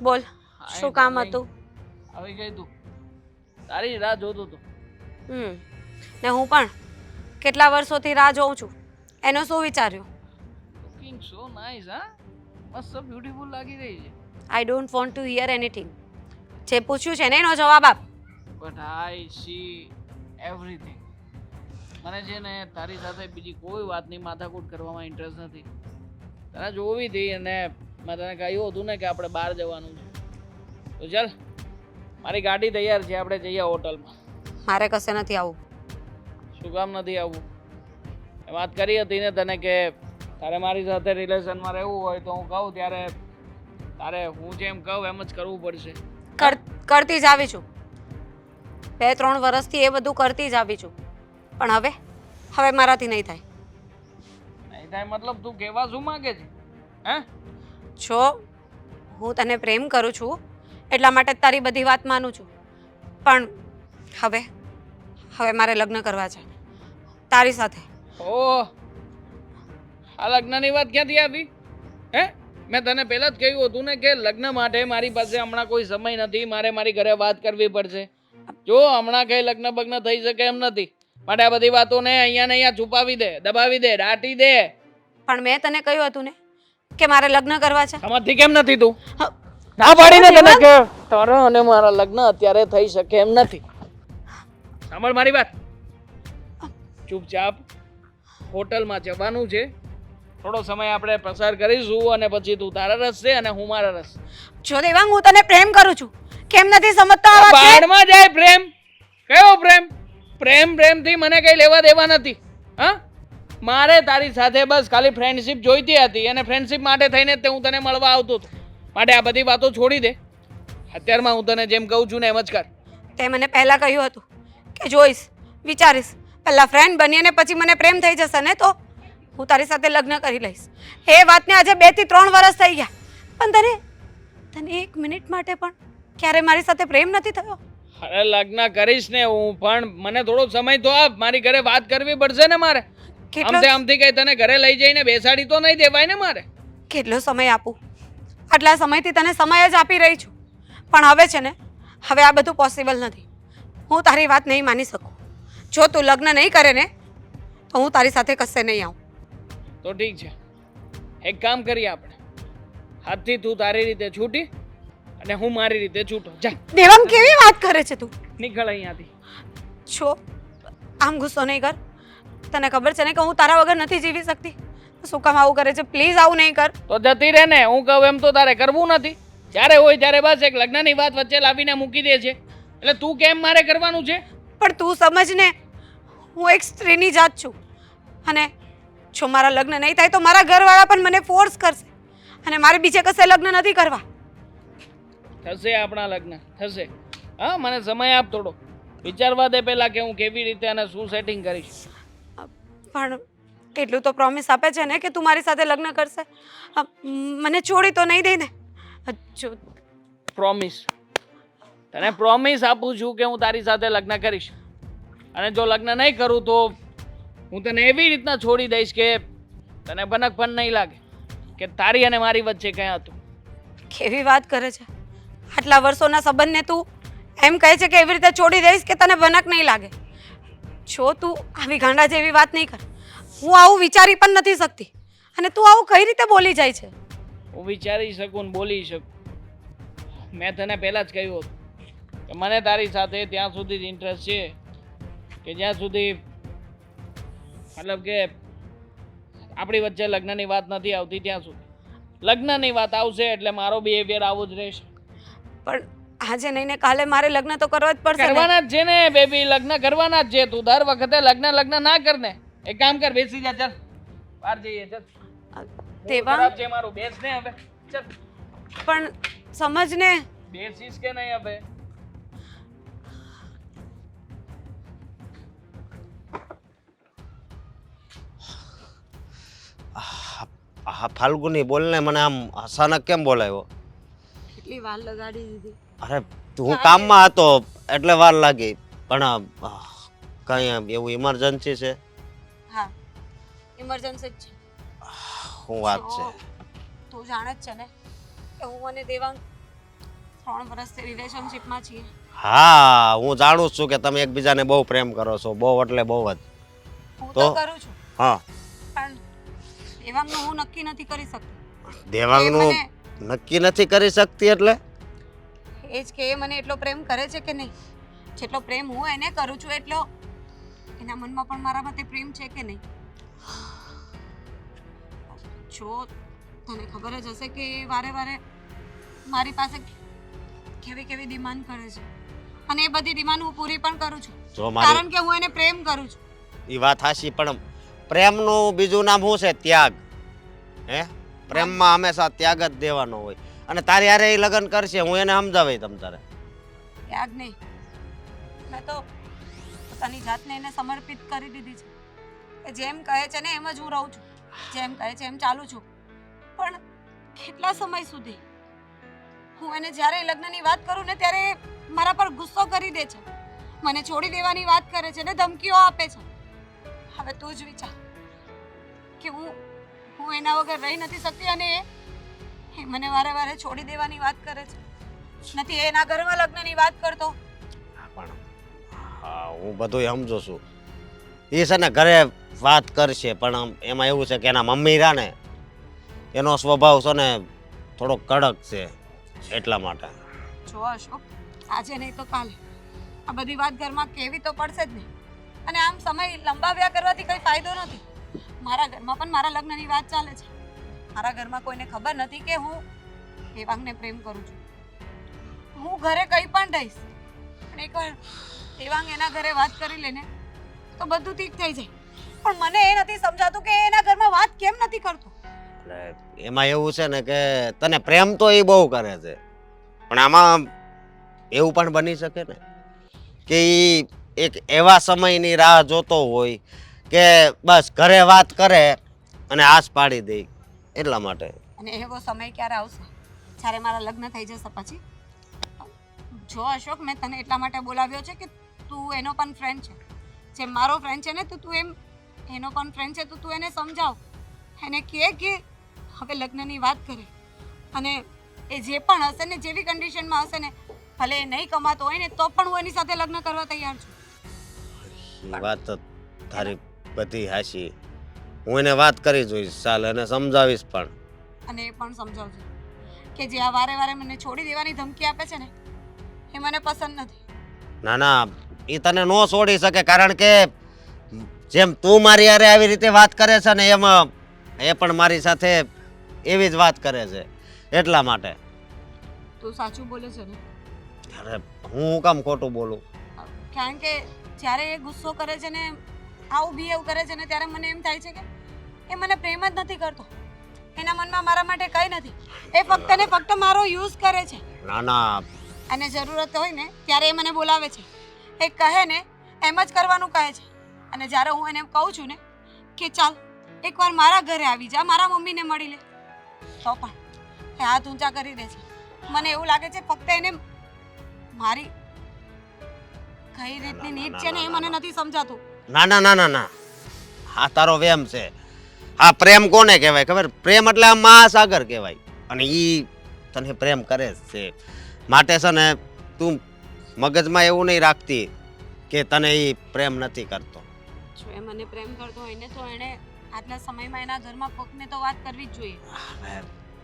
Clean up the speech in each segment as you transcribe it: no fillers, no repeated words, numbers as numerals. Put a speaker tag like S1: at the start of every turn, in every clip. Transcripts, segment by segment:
S1: બોલ,
S2: હાય
S1: શું કામ
S2: ડાર્લિંગ,
S1: હતું?
S2: આવી ગઈ તું. તારી રાહ જોતો તો.
S1: ને હું પણ કેટલા વર્ષોથી રાહ જોઉં છું. એનો શું વિચાર્યું?
S2: લુકિંગ સો નાઇસ, હા. મસ્ત બ્યુટીફુલ લાગી રહી છે.
S1: I don't want to here anything. જે પૂછ્યું છે ને એનો જવાબ આપ.
S2: But I C everything. મને છે ને તારી સાથે બીજી કોઈ વાતની માથાકૂટ કરવામાં ઇન્ટરેસ્ટ નથી. તને જોવી હતી અને મેં તને કહ્યું હતું ને કે આપણે બહાર જવાનું છે. તો ચાલ, મારી ગાડી તૈયાર છે, આપણે જઈએ હોટલમાં.
S1: મારે કશે નથી આવવું.
S2: શું કામ નથી આવવું? એ વાત કરી હતી ને તને કે તારે મારી સાથે રિલેશનમાં રહેવું હોય તો હું કહું ત્યારે તારે હું જેમ કહું એમ જ કરવું પડશે.
S1: કરતી જ આવી છું. 2-3 વર્ષથી એ બધું કરતી જ આવી છું. પણ હવે મારાથી નહીં થાય.
S2: નહીં થાય મતલબ તું કહેવા શું માંગે છે? હે?
S1: જો હું તને પ્રેમ કરું છું એટલા માટે જ તારી બધી વાત માનું છું. પણ હવે મારે લગ્ન કરવા છે તારી સાથે.
S2: ઓહ, આ લગ્નની વાત ક્યાંથી આવી? હે? મેં તને પહેલા જ કહ્યું હતું ને કે લગ્ન માટે મારી પાસે હમણાં કોઈ સમય નથી, મારે મારી ઘરે વાત કરવી પડશે. જો હમણાં કઈ લગ્ન બગ્ન થઈ શકે એમ નથી, માટે આ બધી વાતોને અહીંયા ને અહીંયા છુપાવી દે, દબાવી દે, દાટી દે.
S1: પણ મેં તને કહ્યું હતું ને કે મારે લગ્ન કરવા છે.
S2: સમજતી કેમ નથી તું?
S1: હ,
S2: ના પાડીને તને
S1: દેવાંગ!
S2: કે તારા અને મારા લગ્ન અત્યારે થઈ શકે એમ નથી. સાંભળ મારી વાત. ચૂપચાપ હોટલમાં જવાનું છે, થોડો સમય આપણે પસાર કરીશું અને પછી તું તારા રસ્તે અને હું મારા રસ્તે.
S1: જો દેવાંગ, હું તને પ્રેમ કરું છું. કેમ નથી સમજતો આ વાતને?
S2: બાળમાં જાય પ્રેમ. કયો પ્રેમ? પ્રેમથી મને કઈ લેવા દેવા નથી. હા, મારે તારી સાથે બસ ખાલી ફ્રેન્ડશિપ જોઈતી હતી અને ફ્રેન્ડશિપ માટે થઈને જ હું તને મળવા આવતો હતો. માટે આ બધી વાતો છોડી દે. અત્યારમાં હું તને જેમ કહું છું ને એમ જ કર.
S1: તે મને પહેલા કહ્યું હતું કે જોઈશ, વિચારીશ, પહેલા ફ્રેન્ડ બની અને પછી મને પ્રેમ થઈ જશે ને તો હું તારી સાથે લગ્ન કરી લઈશ. એ વાતને આજે 2 થી 3 વર્ષ થઈ ગયા. પણ તને 1 મિનિટ માટે પણ ક્યારે મારી સાથે પ્રેમ નથી થયો?
S2: અરે લગ્ન કરીશ ને હું, પણ મને થોડો સમય તો આપ. મારી ઘરે વાત કરવી પડશે ને મારે. આમથી કઈ તને ઘરે લઈ જઈને બેસાડી તો નહીં દેવાય ને મારે.
S1: કેટલો સમય આપું? આટલા સમયથી તને સમય જ આપી રહી છું. પણ હવે છે ને, હવે આ બધું પોસિબલ નથી. હું તારી વાત નહીં માની શકું. જો તું લગ્ન નહીં કરે ને તો હું તારી સાથે કશે નહીં આવું.
S2: તો ઠીક છે, એક કામ કરીએ આપણે. હાથથી તું તારી રીતે છૂટી અને હું મારી રીતે છૂટો. જા.
S1: દેવાંગ, કેવી વાત કરે છે તું?
S2: નીકળ અહીંયાથી.
S1: છો, આમ ગુસ્સો નહીં કર. તને ખબર છે ને કે હું તારા વગર નથી જીવી શકતી. શું કામ આવું કરે છે? પ્લીઝ આવું નહીં કર.
S2: તો જતી રહે ને. હું કહું એમ તો તારે કરવું નથી. જ્યારે હોય ત્યારે બસ એક લગ્નની વાત વચ્ચે લાવીને મૂકી દે છે. એટલે તું કેમ મારે કરવાનું છે?
S1: પણ તું સમજ ને, હું એક સ્ત્રીની જાત છું. અને જો મારા લગ્ન નહીં થાય તો મારા ઘરવાળા પણ મને ફોર્સ કરશે. અને મારે બીજે કશે લગ્ન નથી કરવા.
S2: થશે આપણા લગ્ન, થશે. હા, મને સમય આપ થોડો. વિચારવા દે પહેલા કે હું કેવી રીતે અને શું સેટિંગ કરીશ.
S1: પણ એટલું તો પ્રોમિસ આપે છે ને કે તું મારી સાથે લગ્ન કરશે. મને છોડી તો નહીં દે ને? જો
S2: પ્રોમિસ. તને પ્રોમિસ આપું છું કે હું તારી સાથે લગ્ન કરીશ. અને જો લગ્ન નહીં કરું તો હું તને એવી રીતના છોડી દઈશ કે તને ભનક પણ નહીં લાગે કે તારી અને મારી વચ્ચે કંઈ હતું.
S1: કેવી વાત કરે છે? આટલા વર્ષોના સંબંધને તું એમ કહે છે કે એવી રીતે છોડી દઈશ કે તને ભનક નહીં લાગે? જો તું આવી ગાંડા જેવી વાત નહીં કર. હું આવું વિચારી પણ નથી શકતી. અને તું આવું કઈ રીતે બોલી જાય છે?
S2: હું વિચારી શકું ને બોલી શકું. મેં તને પહેલાં જ કહ્યું હતું કે મને તારી સાથે ત્યાં સુધી જ ઇન્ટરેસ્ટ છે કે જ્યાં સુધી મતલબ કે આપણી વચ્ચે લગ્નની વાત નથી આવતી ત્યાં સુધી. લગ્નની વાત આવશે એટલે મારો બિહેવિયર આવો જ રહેશે.
S1: પણ આજે નહીં ને કાલે મારે લગ્ન તો કરવા જ પડશે ને?
S2: કરવાના જ છે ને બેબી, લગ્ન કરવાના જ છે. તું દર વખતે લગ્ન ના કર ને. એક કામ કર, બેસી જા. ચાલ બહાર જઈએ. ચાલ.
S1: દેવાંગ,
S2: ખરાબ છે મારું. બેસ ને હવે. ચાલ.
S1: પણ સમજ ને.
S2: બેસીસ કે નહીં હવે?
S3: હા ફાલ્ગુની, બોલને. મને આમ અચાનક કેમ બોલાવ્યો?
S1: કેટલી વાર લગાડી દીધી.
S3: અરે હું કામમાં હતો એટલે વાર લાગી. પણ કઈ એવું ઇમરજન્સી છે?
S1: હા, ઇમરજન્સી જ છે.
S3: શું વાત છે?
S1: તું જાણે જ છે ને કે હું અને દેવાંગ 3 વર્ષથી રિલેશનશિપમાં છીએ.
S3: હા હું જાણું જ છું કે તમે એકબીજાને બહુ પ્રેમ કરો છો, બહુ એટલે બહુ જ.
S1: હું
S3: તો?
S1: તો કરું છું,
S3: હા,
S1: પણ દેવાંગનું હું નક્કી નથી કરી શકતી.
S3: દેવાંગનું
S1: એ
S3: નક્કી નથી કરી શકતી એટલે
S1: એ જ કે એ મને એટલો પ્રેમ કરે છે કે નહીં. જેટલો પ્રેમ હું એને કરું છું એટલો એના મનમાં પણ મારા માટે પ્રેમ છે કે નહીં. જો તને ખબર જ હશે કે એ વારે વારે મારી પાસે કેવી કેવી ડિમાન્ડ કરે છે, અને એ બધી ડિમાન્ડ હું પૂરી પણ કરું છું,
S3: જો મારી
S1: કારણ કે હું એને પ્રેમ કરું છું.
S3: એ વાત હાચી, પણ પ્રેમનું બીજું નામ શું છે? ત્યાગ. હે, પ્રેમમાં હંમેશા ત્યાગ જ દેવાનો હોય. અને તારી હારે એ લગ્ન કરશે, હું એને સમજાવી તમ તારે.
S1: ત્યાગ નહીં, મેં તો પોતાની જાતને એને સમર્પિત કરી દીધી છે. એ જેમ કહે છે ને એમ જ હું રહું છું, જેમ કહે છે એમ ચાલુ છું. પણ કેટલા સમય સુધી? હું એને જ્યારે લગ્નની વાત કરું ને ત્યારે એ મારા પર ગુસ્સો કરી દે છે, મને છોડી દેવાની વાત કરે છે ને ધમકીઓ આપે છે. હવે તું જ વિચાર કે હું એના વગર રહી નથી શકતી, અને એ મને વારે વારે છોડી દેવાની વાત કરે છે. નથી એના ઘરમાં લગ્નની વાત કરતો.
S3: પણ હા, હું બધું સમજુ છું. એ છે ને ઘરે વાત કરશે, પણ એમાં એવું છે કે એના મમ્મી રહ્યા ને એનો સ્વભાવ છે ને થોડો કડક છે, એટલા માટે.
S1: જો અશોક, આજે નહીં તો કાલે આ બધી વાત ઘરમાં કેવી તો પડશે જ નહીં. અને આમ સમય લંબાવ્યા કરવાથી કંઈ ફાયદો નથી. મારા ઘરમાં પણ મારા લગ્નની વાત ચાલે છે. મારા ઘરમાં કોઈને ખબર નથી કે હું દેવાંગને પ્રેમ કરું છું. હું ઘરે કંઈ પણ દઈશ, પણ એકવાર દેવાંગ એના ઘરે વાત કરી લે ને તો બધું ઠીક થઈ જાય. પણ મને એ નથી સમજાતું કે એ એના ઘરમાં વાત કેમ નથી કરતો.
S3: એટલે એમાં એવું છે ને કે તને પ્રેમ તો એ બહુ કરે છે, પણ આમાં એવું પણ બની શકે ને કે ઈ એક એવા સમયની રાહ જોતો હોય કે બસ ઘરે વાત કરે અને આસ પાડી દે, એટલા માટે.
S1: અને એવો સમય ક્યારે આવશે જ્યારે મારા લગ્ન થઈ જશે પછી? જો અશોક, મેં તને એટલા માટે બોલાવ્યો છે કે તું એનો પણ ફ્રેન્ડ છે, જેમ મારો ફ્રેન્ડ છે ને તો તું એમ એનો પણ ફ્રેન્ડ છે, તો તું એને સમજાવ, એને કહે કે હવે લગ્નની વાત કરે. અને એ જે પણ હશે ને, જેવી કન્ડિશનમાં હશે ને, ભલે એ નહીં કમાતો હોય ને તો પણ હું એની સાથે લગ્ન કરવા તૈયાર છું.
S3: એ વાત તો તારી બધી હાચી. હું એને વાત કરી જોઈશ, ચાલ, એને સમજાવીશ પણ.
S1: અને એ પણ સમજાવજો કે જે આ વારે વારે મને છોડી દેવાની ધમકી આપે છે ને એ મને પસંદ નથી.
S3: ના ના, એ તને નો છોડી શકે, કારણ કે જેમ તું મારી હારે આવી રીતે વાત કરે છે ને એમ એ પણ મારી સાથે એવી જ વાત કરે છે, એટલા માટે.
S1: તું સાચું બોલે છે ને?
S3: અરે હું કામ ખોટું બોલું?
S1: કારણ કે જ્યારે એ ગુસ્સો કરે છે ને, આવું બિહેવ કરે છે ને, ત્યારે મને એમ થાય છે કે એ મને પ્રેમ જ નથી કરતો. એના મનમાં મારા માટે કંઈ નથી. એ ફક્ત ને ફક્ત મારો યુઝ કરે છે.
S3: ના ના,
S1: અને જરૂરત હોય ને ત્યારે એ મને બોલાવે છે, એ કહે ને એમ જ કરવાનું કહે છે. અને જ્યારે હું એને કહું છું ને કે ચાલ એકવાર મારા ઘરે આવી જા, મારા મમ્મીને મળી લે, તો પણ એ હાથ ઊંચા કરી દે છે. મને એવું લાગે છે ફક્ત એને મારી કઈ રીતની નીડ છે ને એ મને નથી સમજાતું.
S3: ના ના ના ના ના, આ તારો વેમ છે. આ પ્રેમ કોને કહેવાય ખબર? પ્રેમ એટલે આ મહાસાગર કહેવાય, અને ઈ તને પ્રેમ કરે જ છે. માટે છે ને તું મગજમાં એવું નહીં રાખતી કે તને ઈ પ્રેમ નથી કરતો.
S1: જો એ મને પ્રેમ કરતો હોય ને તો એણે આટલા સમયમાં એના ઘરમાં કોકને તો વાત કરવી જ જોઈએ.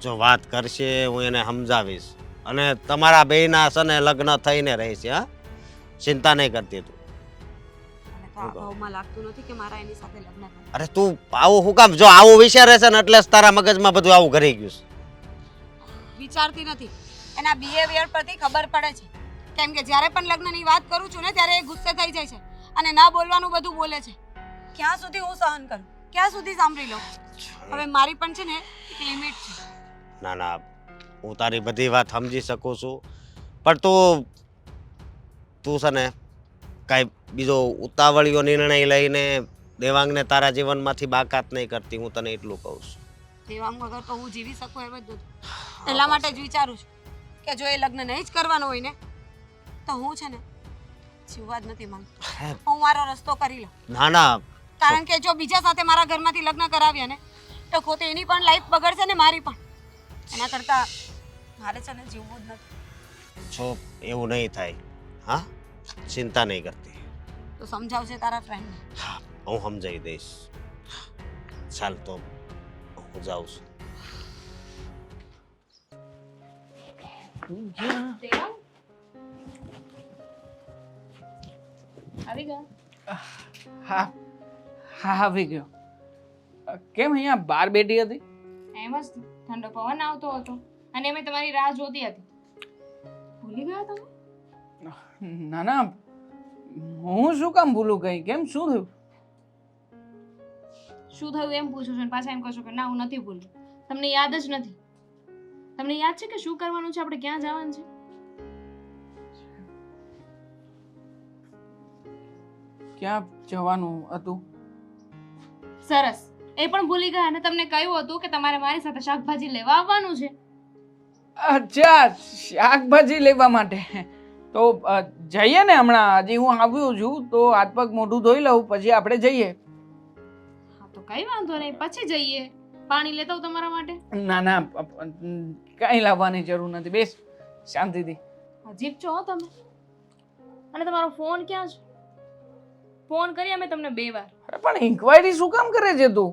S3: જો વાત કરશે હું એને સમજાવીશ, અને તમારા બેયના છે ને લગ્ન થઈને રહેશે. હા, ચિંતા નહીં કરતી તું.
S1: મને તો આ ભાવમાં લાગતું નથી કે મારા એની સાથે લગ્ન થાય.
S3: અરે તું આવું શું કામ? જો આવું વિચારે છે ને એટલે જ તારા મગજમાં બધું આવું ઘરી ગયું છે.
S1: વિચારતી નથી, એના બિહેવિયર પરથી ખબર પડે છે. કેમ કે જ્યારે પણ લગ્નની વાત કરું છું ને ત્યારે એ ગુસ્સે થઈ જાય છે અને ના બોલવાનું બધું બોલે છે. ક્યાં સુધી હું સહન કરું? ક્યાં સુધી સાંભળી લઉં? હવે મારી પણ છે ને એક લિમિટ છે.
S3: ના ના, હું તારી બધી વાત સમજી શકું છું, પણ તું છે ને કાંઈ બીજો ઉતાવળિયો નિર્ણય લઈને દેવાંગને તારા જીવનમાંથી બાકાત નહીં કરતી, હું તને એટલું કહું છું.
S1: દેવાંગ વગર તો હું જીવી શકું એમ જ નથી. એટલા માટે જ વિચારું છું કે જો એ લગ્ન નહીં જ કરવાનો હોય ને તો હું છે ને જીવવા જ નથી માંગતો. હું મારો રસ્તો કરી લઉં.
S3: ના ના,
S1: કારણ કે જો બીજા સાથે મારા ઘરમાંથી લગ્ન કરાવ્યા ને તો ખોટી એની પણ લાઈફ બગડશે ને મારી પણ. એના કરતાં મારે છે ને જીવવું જ નથી.
S3: છો એવું નહીં થાય. હા, ચિંતા નહીં કરતી.
S1: તો સમજાવજે તારા ફ્રેન્ડને.
S3: હા, હું સમજાવી દઈશ. ચાલ તો હું જાઉં છું.
S1: આવી ગયા?
S2: હા હા આવી ગયો. કેમ અહીંયા બહાર બેઠી હતી?
S4: એમ જ ઠંડો પવન આવતો હતો અને મેં તમારી રાહ જોતી હતી. ભૂલી ગયા તમે?
S2: ના ના, હું શું કામ ભૂલું કઈ? કેમ, શું થયું?
S4: શું થયું એમ પૂછો છો અને પાછા એમ કહો છો કે ના હું નથી ભૂલ્યો. તમને યાદ જ નથી. તમને યાદ છે કે શું કરવાનું છે, આપણે ક્યાં જવાનું છે?
S2: ક્યાં જવાનું હતું?
S4: સરસ, એ પણ ભૂલી ગયા અને તમને કહ્યું હતું કે તમારે મારી સાથે શાકભાજી લેવા આવવાનું છે.
S2: અચ્છા, શાકભાજી લેવા માટે. તો જઈએ ને હમણાં. હજી હું આવ્યો છું તો હાથ પગ મોઢું ધોઈ લઉં પછી આપણે જઈએ.
S4: હા તો કઈ વાંધો નહીં, પછી જઈએ. પાણી લેતા આવું તમારા માટે.
S2: ના ના, કઈ લાવવાની જરૂર નથી. બેસ શાંતિથી.
S4: અજીબ છો હો તમે. અને તમારો ફોન ક્યાં છે? ફોન કરી અમે તમને 2 વાર.
S2: અરે પણ ઇન્ક્વાયરી શું કામ કરે છે તું?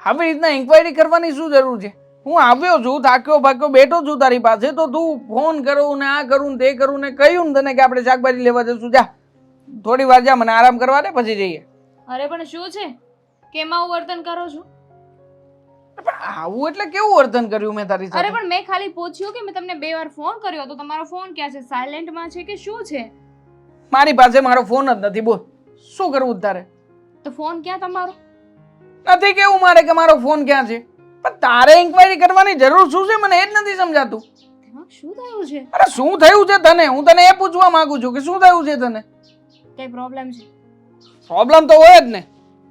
S2: આવી રીતના ઇન્ક્વાયરી કરવાની શું જરૂર છે? હું આવ્યો છું, થાક્યો ભાગ્યો બેઠો છું તારી પાસે, તો તું ફોન કરું ને આ કરું ને તે કરું ને કહ્યું ને તને કે આપણે શાકભાજી લેવા જશું. જા થોડી વાર, જા, મને આરામ કરવા દે પછી જઈએ.
S4: અરે પણ શું છે? કેમ આવું વર્તન કરો છો?
S2: પણ આવું એટલે કેવું વર્તન કર્યું મેં તારી
S4: અરે
S2: સાથે?
S4: પણ મેં ખાલી પૂછ્યું કે મેં તમને 2 વાર ફોન કર્યો તો તમારો ફોન ક્યાં છે? સાયલેન્ટમાં છે કે શું છે?
S2: મારી પાસે મારો ફોન જ નથી. બોલ શું કરવું તારે?
S4: તો ફોન ક્યાં તમારો?
S2: નથી કેવું મારે કે મારો ફોન ક્યાં છે? પણ તારે ઇન્ક્વાયરી કરવાની જરૂર શું છે? મને એ જ નથી સમજાતું.
S4: તેમાં શું થયું છે?
S2: અરે શું થયું છે તને? હું તને એ પૂછવા માંગુ છું કે શું થયું છે તને?
S4: કઈ પ્રોબ્લેમ છે?
S2: પ્રોબ્લેમ તો હોય જ ને.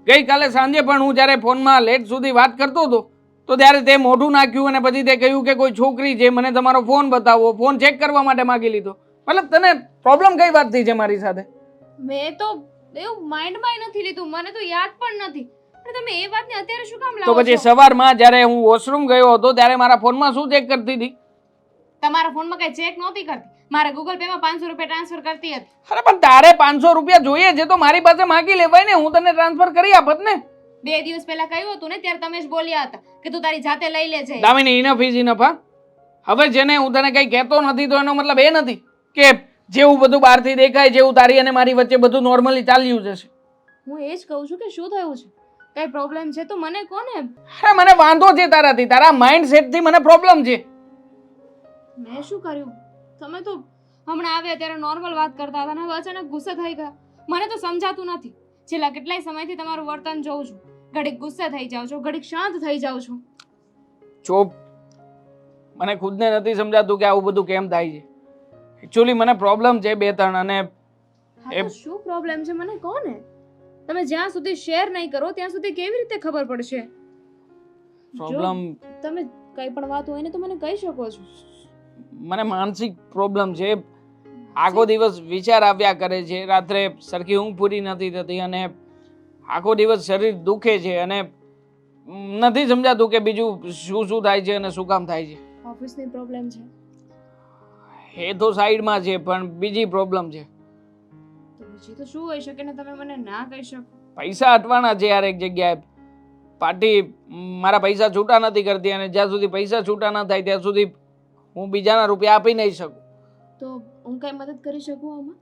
S2: ગઈકાલે સાંજે પણ હું જ્યારે ફોનમાં લેટ સુધી વાત કરતો હતો તો ત્યારે તે મોઢું નાખ્યું અને પછી તે કહ્યું કે કોઈ છોકરી છે, મને તમારો ફોન બતાવો. ફોન ચેક કરવા માટે માંગી લીધો. મતલબ તને પ્રોબ્લેમ કઈ વાતથી છે મારી સાથે?
S4: મેં તો એવું માઇન્ડમાં નથી લીધું, મને તો યાદ પણ નથી. અને તમે એ વાતને અત્યારે શું કામ
S2: તો
S4: લાવો
S2: પછી
S4: છો?
S2: સવારમાં જ્યારે હું વોશરૂમ ગયો હતો ત્યારે મારા ફોનમાં શું ચેક કરતી હતી?
S4: તમારા ફોનમાં કઈ ચેક નહોતી કરતી. મારા ગૂગલ પે માં 500 રૂપિયા ટ્રાન્સફર કરતી હતી.
S2: અરે પણ તારે 500 રૂપિયા જોઈએ છે તો મારી પાસે માંગી લેવાય ને, હું તને ટ્રાન્સફર કરી આપત ને.
S4: 2 દિવસ પહેલા કહ્યું હતું ને ત્યારે તમે જ બોલ્યા હતા કે તું તારી જાતે લઈ લેજે.
S2: Damini, enough is enough. હા, હવે જેને હું તને કઈ કહેતો નથી તો એનો મતલબ એ નથી કે જેવું બધું બહારથી દેખાય, જેવું તારી અને મારી વચ્ચે બધું નોર્મલી ચાલ્યું જશે.
S4: હું એ જ કહું છું કે શું થયું છે? કઈ પ્રોબ્લેમ છે તો મને કોને?
S2: અરે મને વાંધો છે તારાથી, તારા માઇન્ડસેટથી મને પ્રોબ્લેમ છે.
S4: મેં શું કર્યું? તમે તો હમણાં આવ્યા ત્યારે નોર્મલ વાત કરતા હતા ને હવે અચાનક ગુસ્સે થઈ ગયા. મને તો સમજાતું નથી. છેલ્લા કેટલાય સમયથી તમારું વર્તન જોઉં છું. ઘડીક ગુસ્સે થઈ જાવ છો, ઘડીક શાંત થઈ જાવ છો.
S2: ચોપ. મને ખુદને નથી સમજાતું કે આવું બધું કેમ થાય છે. એકચ્યુઅલી મને પ્રોબ્લેમ છે 2-3 અને
S4: હા તો શું પ્રોબ્લેમ છે મને કહો ને. તમે જ્યાં સુધી શેર નહીં કરો ત્યાં સુધી કેવી રીતે ખબર પડશે?
S2: પ્રોબ્લેમ
S4: તમે કઈ પણ વાત હોય ને તો મને કહી શકો છો.
S2: મને માનસિક પ્રોબ્લેમ છે. આખો દિવસ વિચાર આવ્યા કરે છે, રાત્રે સરખી ઊંઘ પૂરી નથી થતી અને આખો દિવસ શરીર દુખે છે અને નથી સમજાતું કે બીજું શું શું થાય છે અને શું કામ થાય છે.
S4: ઓફિસની પ્રોબ્લેમ છે
S2: એ તો સાઈડમાં છે પણ બીજી પ્રોબ્લેમ છે.
S4: તો બીજી તો શું હોઈ શકે ને તમે મને ના કહી શકો?
S2: પૈસા અટવાના છે યાર એક જગ્યાએ. પાર્ટી મારા પૈસા છૂટા નથી કરતી અને જ્યાં સુધી પૈસા છૂટા ના થાય ત્યાં સુધી હું બીજાના રૂપિયા આપી નહીં શકું.
S4: તો હું કઈ મદદ કરી શકું આમાં?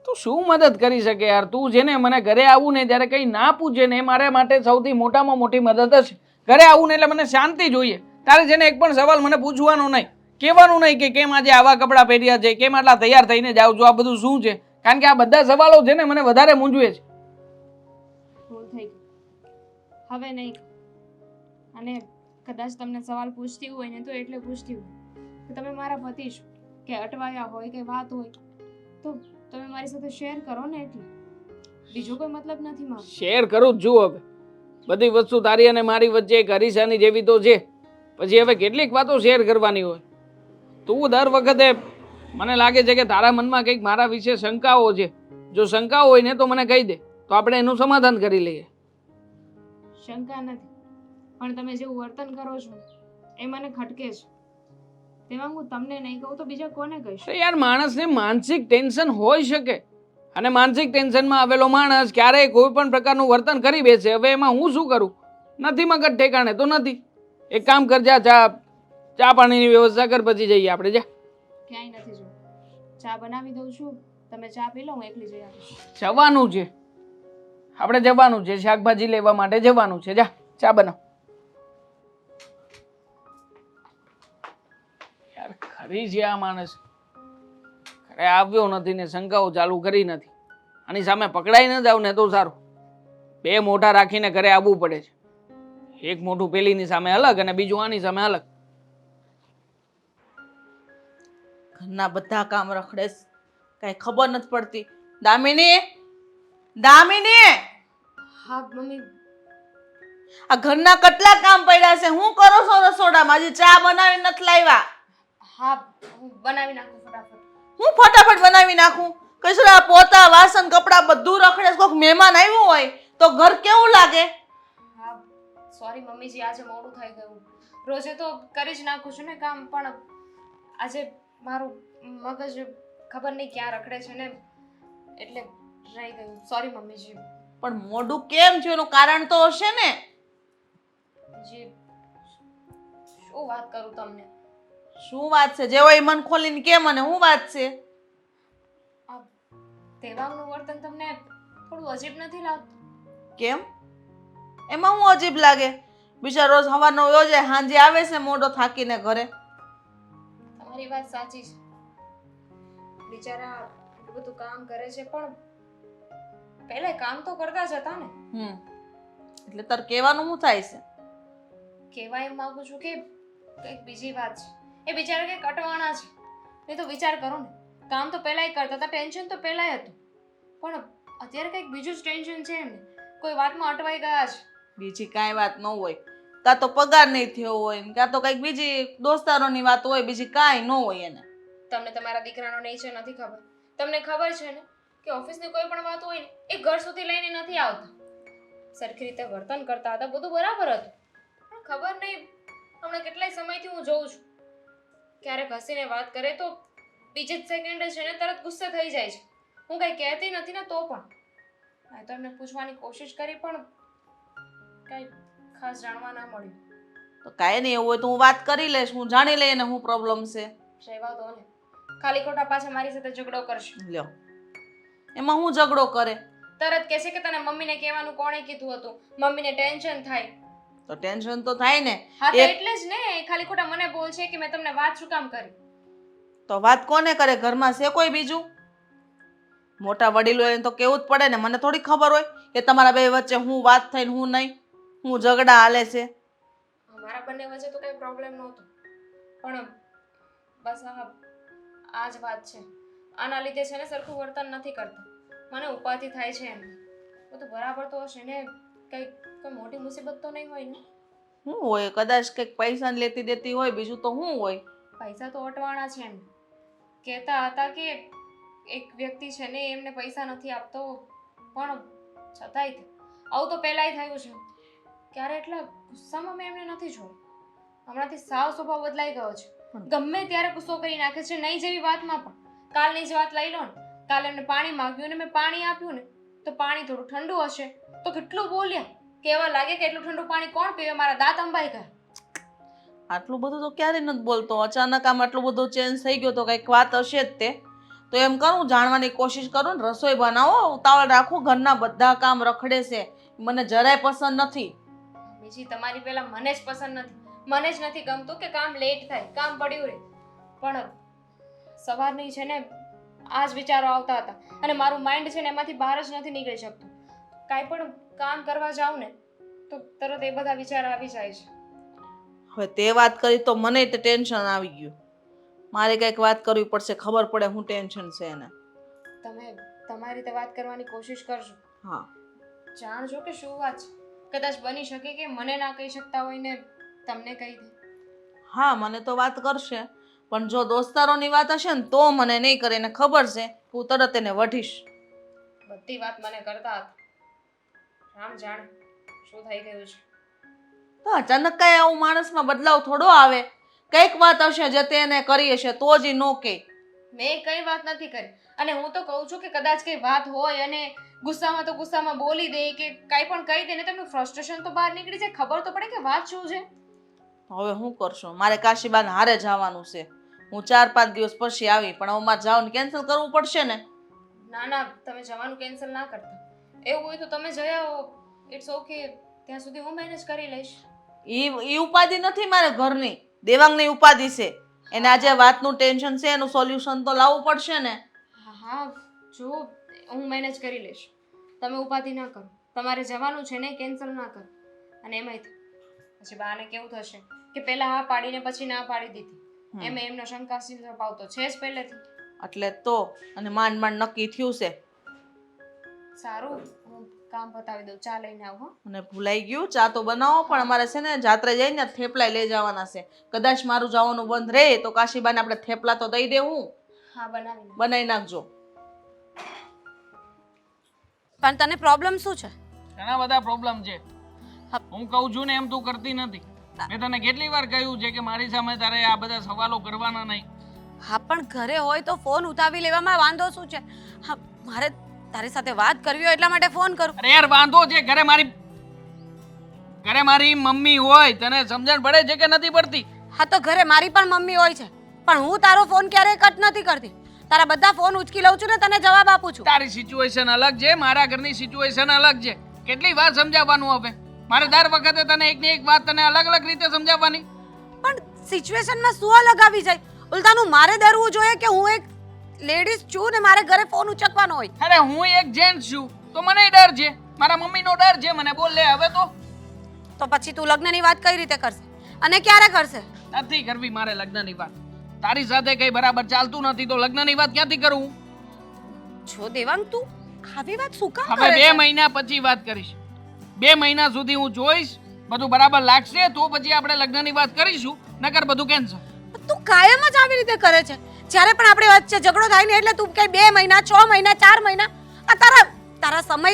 S2: તું શું મદદ કરી શકે યાર? તું છે ને મને ઘરે આવું ને ત્યારે કંઈ ના પૂછે ને એ મારા માટે સૌથી મોટામાં મોટી મદદ હશે. ઘરે આવું ને એટલે મને શાંતિ જોઈએ. તારે છે ને એક પણ સવાલ મને પૂછવાનો નહીં, કહેવાનું નહીં કે કેમ આજે આવા કપડાં પહેર્યા છે, કેમ આટલા તૈયાર થઈને જાવ છો, આ બધું શું છે? કારણ કે આ બધા સવાલો છે ને મને વધારે મૂંઝવે છે.
S4: ભૂલ થઈ ગઈ, હવે નહીં. અને કદાચ તમને સવાલ પૂછતી હોય ને તો એટલે પૂછતી હોય કે તમે મારા પતિ છો, કે અટવાયા હોય કે વાત હોય તો તમે મારી સાથે શેર કરો ને, એટલે બીજો કોઈ મતલબ નથી મારો.
S2: શેર કરું જ છું. હવે બધી વસ્તુ તારી અને મારી વચ્ચે એક હરીસાની જેવી તો છે. પછી હવે કેટલીક વાતો શેર કરવાની હોય. તું દર વખતે મને લાગે છે કે તારા મનમાં કંઈક મારા વિશે શંકાઓ છે. જો શંકાઓ હોય ને તો મને કહી દે તો આપણે એનું સમાધાન કરી લઈએ.
S4: શંકા નથી, પણ તમે જેવું વર્તન કરો છો એ મને ખટકે છે. તેમાં હું તમને નહીં કહું તો બીજા કોને કહીશ?
S2: તો યાર માણસને માનસિક ટેન્શન હોઈ શકે અને માનસિક ટેન્શનમાં આવેલો માણસ ક્યારેય કોઈ પણ પ્રકારનું વર્તન કરી બેસે. હવે એમાં હું શું કરું? નથી મગજ ઠેકાણે તો નથી. એક કામ કર, જા ચા પાણીની વ્યવસ્થા કર, પછી જઈએ આપણે. જા.
S4: ક્યાંય નથી જવું. ચા બનાવી દઉં છું, તમે ચા પી લો, હું એકલી જઈ આવીશ.
S2: જવાનું છે, આપણે જવાનું છે, શાકભાજી લેવા માટે જવાનું છે. જા ચા બનાવ. યાર ખરી છે આ માણસ, ખરે આવ્યો નથી ને શંકાઓ ચાલુ કરી નથી. આની સામે પકડાઈ ન જાવ ને તો સારું. બે મોઢા રાખીને ઘરે આવવું પડે છે. એક મોઢું પેલીની સામે અલગ અને બીજું આની સામે અલગ.
S5: ઘરના બધા કામ રખડે, કઈ ખબર નથી પડતી. દામિની, દામિની,
S4: હા મમ્મી.
S5: આ ઘરના કેટલા કામ પડ્યા છે, હું કરો છો રસોડામાં? હજી ચા બનાવી નથી લાવ્યા.
S4: હા હું બનાવી નાખું ફટાફટ.
S5: હું ફટાફટ બનાવી નાખું? કચરા પોતા વાસણ કપડા બધું રખડે છે. કોઈક મહેમાન આવ્યું હોય તો ઘર કેવું લાગે?
S4: હા સોરી મમ્મીજી, આજે મોડું થઈ ગયું. રોજે તો કરી જ નાખું છું ને કામ, પણ આજે મારું મગજ ખબર નહીં ક્યાં રખડે છે ને એટલે રહી ગયું. સોરી મમ્મીજી.
S5: પણ મોઢું કેમ છે એનું કારણ તો હશે ને?
S4: જી શું વાત કરું તમને?
S5: શું વાત છે? જે હોય મન ખોલીને કે મને શું વાત છે?
S4: આ દેવાંગનું વર્તન તમને થોડું અજીબ નથી લાગતું?
S5: કેમ? એમાં હું અજીબ લાગે? બિચારો રોજ સવારનો યોજે, સાંજે આવે છે મોઢો થાકીને ઘરે.
S4: તમારી વાત સાચી છે, બિચારા એટલું બધું કામ કરે છે, પણ પહેલા કામ તો કરતા જ હતા ને.
S5: એટલે તાર કહેવાનું શું થાય છે?
S4: કહેવા એમ માંગુ છું કે કંઈક બીજી વાત છે. એ બિચારા કંઈક અટવાણા છે. એ તો વિચાર કરો ને, કામ તો પહેલાંય કરતા હતા, ટેન્શન તો પહેલાંય હતું, પણ અત્યારે કંઈક બીજું જ ટેન્શન છે એમને. કોઈ વાતમાં અટવાઈ ગયા છે.
S5: બીજી કાંઈ વાત ન હોય, કાં તો પગાર નહીં થયો હોય, કાં તો કંઈક બીજી દોસ્તારોની વાત હોય, બીજી કાંઈ ન હોય એને.
S4: તમને તમારા દીકરાનો નેચર નથી ખબર. તમને ખબર છે ને કે ઓફિસની કોઈ પણ વાત હોય ને એ ઘર સુધી લઈને નથી આવતા. સરખી રીતે વર્તન કરતા હતા, બધું બરાબર હતું, પણ ખબર નહીં હમણાં કેટલાય સમયથી હું જોઉં છું, ક્યારેક હસીને વાત કરે તો બીજી જ સેકન્ડે છે ને તરત ગુસ્સે થઈ જાય છે. હું કંઈ કહેતી નથી ને તો પણ મેં તો એમને પૂછવાની કોશિશ કરી, પણ કંઈ ખાસ જાણવા ના મળ્યું.
S5: તો કાંઈ નહીં, એવું હોય તો હું વાત કરી લઈશ, હું જાણી લઈએ ને શું પ્રોબ્લેમ છે.
S4: રહેવા દો ને, ખાલી ખોટા પાછા મારી સાથે ઝઘડો કરશે.
S5: લ્યો, એમાં હું ઝઘડો કરે?
S4: તરત કહેશે કે તને મમ્મીને કહેવાનું કોણે કીધું હતું, મમ્મીને ટેન્શન થાય.
S5: તો ટેન્શન તો થાય ને.
S4: હા તો એટલે જ ને, ખાલી ખોટા મને બોલ છે કે મેં તમને વાત શું કામ કરી.
S5: તો વાત કોને કરે? ઘરમાં છે કોઈ બીજું? મોટા વડીલો એને તો કેવું જ પડે ને. મને થોડી ખબર હોય કે તમારા બે વચ્ચે હું વાત થઈને હું નહીં, હું ઝઘડા હાલે છે.
S4: અમારા બંને વચ્ચે તો કઈ પ્રોબ્લેમ નહોતો, પણ બસ આ જ વાત છે. આના લીધે છે ને સરખું વર્તન નથી કરતા, મને ઉપાધિ થાય છે એમ. બધું બરાબર તો હશે ને, કોઈ મોટી મુસીબત તો નહીં હોય ને?
S5: શું હોય? કદાચ કંઈક પૈસા લેતી દેતી હોય, બીજું તો શું હોય?
S4: પૈસા તો અટવાણા છે એમ. કહેતા હતા કે એક વ્યક્તિ છે ને એમને પૈસા નથી આપતો, પણ છતાંય આવું તો પહેલાંય થયું છે. ક્યારે એટલા ગુસ્સામાં મેં એમને નથી જોયું. હમણાંથી સાવ સ્વભાવ બદલાઈ ગયો છે. ગમે ત્યારે ગુસ્સો કરી નાખે છે, નહીં જેવી વાતમાં પણ. કાલની જ વાત લઈ લો ને, કાલે એમને પાણી માંગ્યું ને મેં પાણી આપ્યું ને તો પાણી થોડું ઠંડુ હશે તો કેટલું બોલ્યા કે એવા લાગે કે એટલું ઠંડુ પાણી કોણ પીવે, મારા દાંત અંબાઈ ગયા.
S5: આટલું બધું તો ક્યારે નથી બોલતો. અચાનક આમ આટલું બધું ચેન્જ થઈ ગયો તો કંઈક વાત હશે જ તે. તો એમ કરું, જાણવાની કોશિશ કરું ને રસોઈ બનાવો, ઉતાવળ રાખું. ઘરના બધા કામ રખડે છે, મને જરાય પસંદ નથી.
S4: બીજી તમારી પહેલા મને જ પસંદ નથી. મને જ નથી ગમતું કે કામ લેટ થાય, કામ પડ્યું રહે. પણ સવારની છે ને આ જ વિચારો આવતા હતા અને મારું માઇન્ડ છે ને એમાંથી બહાર જ નથી નીકળી શકતું. કાંઈ પણ કામ કરવા જાઉં ને તો તરત એ બધા વિચાર આવી જાય છે.
S5: હવે તે વાત કરી તો મને ટેન્શન આવી ગયું. મારે કંઈક વાત કરવી પડશે, ખબર પડે શું ટેન્શન છે એને.
S4: તમે તમારી રીતે વાત કરવાની કોશિશ કરજો.
S5: હા,
S4: જાણજો કે શું વાત છે. કદાચ બની શકે કે મને ના કહી શકતા હોય ને તમને કહી દે.
S5: હા, મને તો વાત કરશે, પણ જો દોસ્તારોની વાત હશે ને તો મને નહીં કરે. એને ખબર છે હું તરત એને વઢીશ.
S4: બધી વાત મને કરતા હતા. રામ જાણે શું થઈ ગયું છે.
S5: તો અચાનક કાંઈ આવું માણસમાં બદલાવ થોડો આવે. કંઈક વાત હશે જે તે એને કરી હશે તો જ ઈ નો કે.
S4: મેં કઈ વાત નથી કરી અને હું તો કહું છું કે કદાચ કઈ વાત હોય અને ગુસ્સામાં તો ગુસ્સામાં બોલી દે કે કાંઈ પણ કહી દે ને તમને ફ્રસ્ટ્રેશન તો બહાર નીકળી જાય, ખબર તો પડે કે વાત શું છે.
S5: હવે હું કરશો? મારે કાશીબાને હારે જવાનું છે. હું 4-5 દિવસ પછી આવી, પણ હવે મારે જવાનું કેન્સલ કરવું પડશે ને.
S4: ના ના, તમે જવાનું કેન્સલ ના કરતા. એવું હોય તો તમે જઈ આવો, ઇટ્સ ઓકે. ત્યાં સુધી હું મેનેજ કરી લઈશ.
S5: ઈ ઉપાધિ નથી મારે ઘરની, દેવાંગની ઉપાધિ છે. એને આજે વાતનું ટેન્શન છે, એનું સોલ્યુશન તો લાવવું પડશે ને.
S4: હા હા, જો હું મેનેજ કરી લઈશ. તમે ઉપાધિ ના કરો. તમારે જવાનું છે ને, કેન્સલ ના કરો. અને એમાંય પછી બાને કેવું થશે કે પહેલા હા પાડીને પછી ના પાડી દીધી. એમ એમનો શંકાશીલ સ્વભાવ તો છે જ પહેલેથી.
S5: એટલે તો અને માંડ માંડ નક્કી થયું છે.
S4: સારું, હું કામ પતાવી દઉં, ચા લઈને આવું. હો,
S5: અને ભૂલાઈ ગયું, ચા તો બનાવો, પણ અમારે છે ને જાત્રે જઈને થેપલા લઈ જવાના છે. કદાચ મારું જવાનું બંધ રહે તો કાશીબાને આપણે થેપલા તો દઈ દેવું.
S4: હા, બનાવી
S5: બનાવી નાખજો.
S1: પણ તને પ્રોબ્લેમ શું છે?
S2: ઘણા બધા પ્રોબ્લેમ છે. હું કહું છું ને એમ તું કરતી નથી. મેં તને કેટલી વાર કહ્યું છે કે મારી સામે તારે આ બધા સવાલો કરવાના નહીં.
S1: હા, પણ ઘરે હોય તો ફોન ઉઠાવી લેવામાં વાંધો શું છે? હા, મારે તારી સાથે વાત કરવી હોય એટલા માટે ફોન કરું.
S2: અરે યાર વાંધો છે, ઘરે મારી મમ્મી હોય, તને સમજણ પડે છે કે નથી પડતી?
S1: હા, તો ઘરે મારી પણ મમ્મી હોય છે, પણ હું તારો ફોન ક્યારેય કટ નથી કરતી. તારા બધા ફોન ઉચકી લઉં છું ને તને જવાબ આપું છું.
S2: તારી સિચ્યુએશન અલગ છે, મારા ઘરની સિચ્યુએશન અલગ છે. કેટલી વાર સમજાવવાનું હવે? મારે દર વખતે તને એકની એક વાત તને અલગ અલગ રીતે સમજાવવાની?
S1: પણ સિચ્યુએશનમાં શું અલગ આવી જાય? ઉલટાનું મારે ડરવું જોઈએ કે હું એક લેડીઝ છું ને મારે ઘરે ફોન ઉચકવાનો હોય.
S2: અરે હું એક જેન્ટ્સ છું તો મને ડર છે, મારા મમ્મીનો ડર છે. મને બોલ લે હવે
S1: તો પછી તું લગ્નની વાત કઈ રીતે કરશે અને ક્યારે કરશે?
S2: નથી કરવી મારે લગ્નની વાત. તારી સાથે કઈ બરાબર ચાલતું નથી તો લગ્નની વાત ક્યાંથી કરું?
S1: જો દેવાંગ, તું આવી વાત શું કામ
S2: હવે
S1: કરે
S2: 2
S1: છે?
S2: મહિના પછી વાત કરીશ. 2 મહિના સુધી હું જોઈશ, બધું બરાબર લાગશે તો પછી આપણે લગ્નની વાત કરીશું, નકર બધું કેન્સલ.
S1: તું કાયમ જ આવી રીતે કરે છે. જ્યારે પણ આપણે વચ્ચે ઝઘડો થાય ને એટલે તું કે 2 મહિના, 6 મહિના, 4 મહિના. આ તારા સમય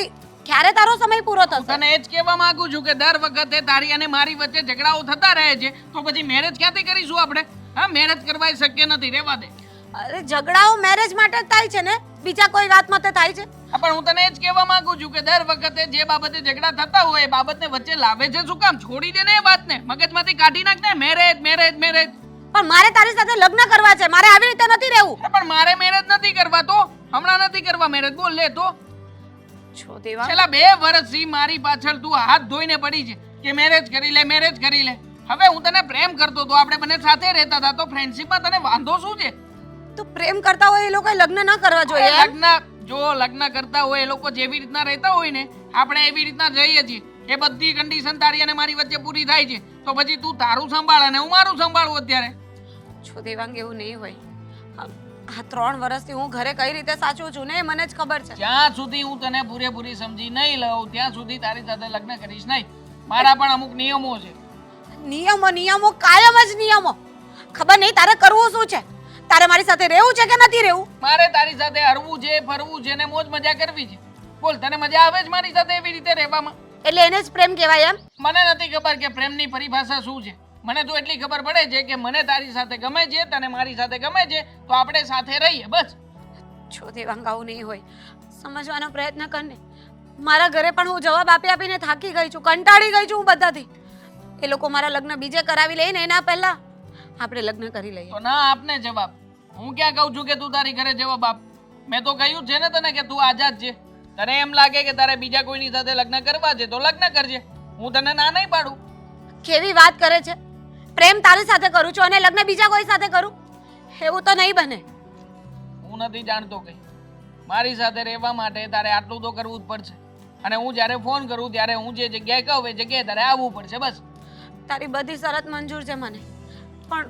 S1: ક્યારે તારો સમય પૂરો થશે?
S2: તને એ જ કહેવા માંગુ છું કે દર વખતે તારી અને મારી વચ્ચે ઝઘડાઓ થતા રહે છે તો પછી મેરેજ ક્યાંથી કરીશું આપણે? હા, મેરેજ કરવા એ શક્ય નથી, રહેવા દે.
S1: અરે ઝઘડાઓ મેરેજ માટે જ થાય છે ને, બીજા કોઈ વાત માટે થાય છે?
S2: હા, પણ હું તને એ જ કહેવા માંગુ છું કે દર વખતે જે બાબતે ઝઘડા થતા હોય એ બાબતને વચ્ચે લાવે છે શું કામ? છોડી દે ને એ વાતને, મગજમાંથી કાઢી નાખ ને. Marriage marriage marriage.
S1: પણ મારે તારી સાથે લગ્ન કરવા છે, મારે આવી રીતે નથી રહેવું.
S2: પણ મારે મેરેજ નથી કરવા તો હમણાં નથી કરવા મેરેજ. બોલ લે તો.
S1: છો દેવા,
S2: છેલ્લા 2 વર્ષથી મારી પાછળ તું હાથ ધોઈને પડી છે કે મેરેજ કરી લે, મેરેજ કરી લે. હવે હું તને પ્રેમ કરતો તો, આપણે બંને સાથે રહેતા હતા તો ફ્રેન્ડશિપમાં તને વાંધો શું છે?
S1: તું પ્રેમ કરતા હોય એ લોકોએ લગ્ન ન કરવા જોઈએ એમ?
S2: લગ્ન કરતા હોય એ લોકો જેવી રીતના રહેતા હોય ને આપણે એવી રીતના રહીએ છીએ. એ બધી કન્ડિશન તારી અને મારી વચ્ચે પૂરી થાય છે તો પછી તું તારું સંભાળ અને હું મારું સંભાળું અત્યારે.
S1: છો દેવાંગ, એવું નહીં હોય. આ 3 વર્ષથી હું ઘરે કઈ રીતે સાચું છું ને એ મને જ ખબર છે.
S2: જ્યાં સુધી હું તને પૂરેપૂરી સમજી નહીં લઉં ત્યાં સુધી તારી સાથે લગ્ન કરીશ નહીં. મારા પણ અમુક નિયમો છે.
S1: નિયમો કાયમ જ નિયમો. ખબર નહીં તારે કરવું શું છે? તારે મારી સાથે રહેવું છે કે નથી રહેવું?
S2: મારે તારી સાથે હરવું છે, ફરવું છે ને મોજ મજા કરવી છે. બોલ, તને મજા આવે છે મારી સાથે એવી રીતે રહેવામાં?
S1: એટલે એને જ પ્રેમ કહેવાય એમ?
S2: મને નથી ખબર કે પ્રેમની પરિભાષા શું છે. મને તો એટલી ખબર પડે છે કે મને તારી સાથે ગમે છે, તને મારી સાથે ગમે છે તો આપણે સાથે રહીએ, બસ.
S1: છો દેવાંગ, આવું નહીં હોય. સમજવાનો પ્રયત્ન કર ને. મારા ઘરે પણ હું જવાબ આપી આપીને થાકી ગઈ છું, કંટાળી ગઈ છું હું બધાથી. એ લોકો મારા લગ્ન બીજે કરાવી લે ને એના પહેલા આપણે લગ્ન કરી લઈએ.
S2: તો ના આપને જવાબ. હું ક્યાં કહું છું કે તું તારી ઘરે જવાબ આપ? મેં તો કહ્યું છે ને તને કે તું આઝાદ છે. તને એમ લાગે કે તારે બીજા કોઈની સાથે લગ્ન કરવા છે તો લગ્ન કરજે, હું તને ના નહીં પાડું.
S1: કેવી વાત કરે છે? પ્રેમ તારી સાથે કરું છું અને લગ્ન બીજા કોઈ સાથે કરું? એવું તો નહીં બને.
S2: હું નથી જાણતો કઈ. મારી સાથે રહેવા માટે તારે આટલું તો કરવું જ પડશે. અને હું જ્યારે ફોન કરું ત્યારે હું જે જગ્યાએ કહું એ જગ્યાએ તારે આવવું પડશે, બસ.
S1: તારી બધી શરત મંજૂર છે મને, પણ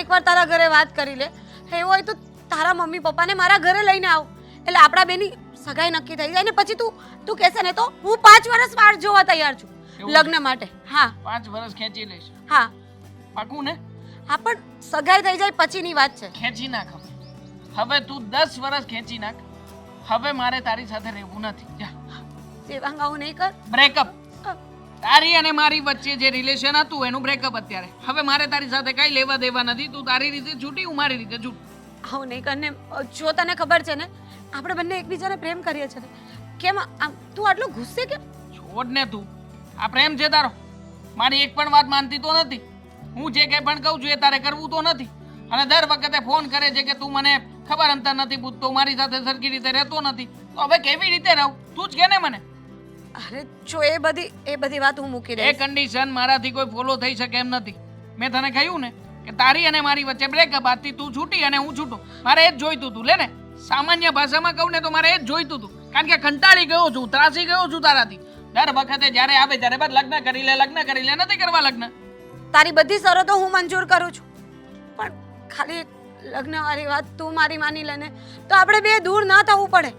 S1: એકવાર તારા ઘરે વાત કરી લે. એવું હોય તો તારા મમ્મી પપ્પાને મારા ઘરે લઈને આવ, એટલે આપણા બેની સગાઈ નક્કી થઈ જાય ને પછી તું કહેશે ને તો હું 5 વર્ષ વાટ જોવા તૈયાર છું લગ્ન માટે. હા,
S2: 5 વર્ષ ખેંચી લઈશ.
S1: હા,
S2: પાકું ને?
S1: હા, પણ સગાઈ થઈ જાય પછીની વાત છે.
S2: ખેંચી નાખ હવે તું 10 વર્ષ ખેંચી નાખ. હવે મારે તારી સાથે રહેવું નથી. જા.
S1: દેવાંગ, આવું નહીં કર.
S2: બ્રેકઅપ. તારી અને મારી વચ્ચે જે રિલેશન હતું એનું બ્રેકઅપ અત્યારે. હવે મારે તારી સાથે કઈ લેવા દેવા નથી. તું તારી રીતે છૂટી, હું મારી રીતે છૂટ.
S1: આવું નહીં કરને. જો તને ખબર છે ને આપણે બંને એકબીજાને પ્રેમ કરીએ છીએ ને, કેમ તું આટલો ગુસ્સે કેમ?
S2: છોડ ને તું. આ પ્રેમ છે તારો. મારી એક પણ વાત માનતી તો નથી. હું જે કંઈ પણ કહું છું એ તારે કરવું તો નથી. અને દર વખતે ફોન કરે છે કે તું મને ખબર અંતર નથી પૂછતો, મારી સાથે સરખી રીતે રહેતો નથી. તો હવે કેવી રીતે રહું? તું જ કે ને મને.
S1: અરે જો એ બધી વાત હું મૂકી
S2: એ
S1: દઈશ.
S2: કન્ડિશન મારાથી કોઈ ફોલો થઈ શકે એમ નથી. મેં તને કહ્યું ને કે તારી અને મારી વચ્ચે બ્રેકઅપ હતી. તું છૂટી અને હું છૂટો. મારે એ જ જોઈતું હતું. લે ને, સામાન્ય ભાષામાં કહું ને તો મારે એ જ જોઈતું હતું. કારણ કે કંટાળી ગયો છું, ત્રાસી ગયો છું તારાથી. દર વખતે જ્યારે આવે ત્યારે બસ લગ્ન કરી લે, લગ્ન કરી લે. નથી કરવા લગ્ન.
S1: તારી બધી શરતો હું મંજૂર કરું છું, પણ ખાલી એક લગ્નવાળી વાત તું મારી માની લે ને તો આપણે બે દૂર ના થવું પડે.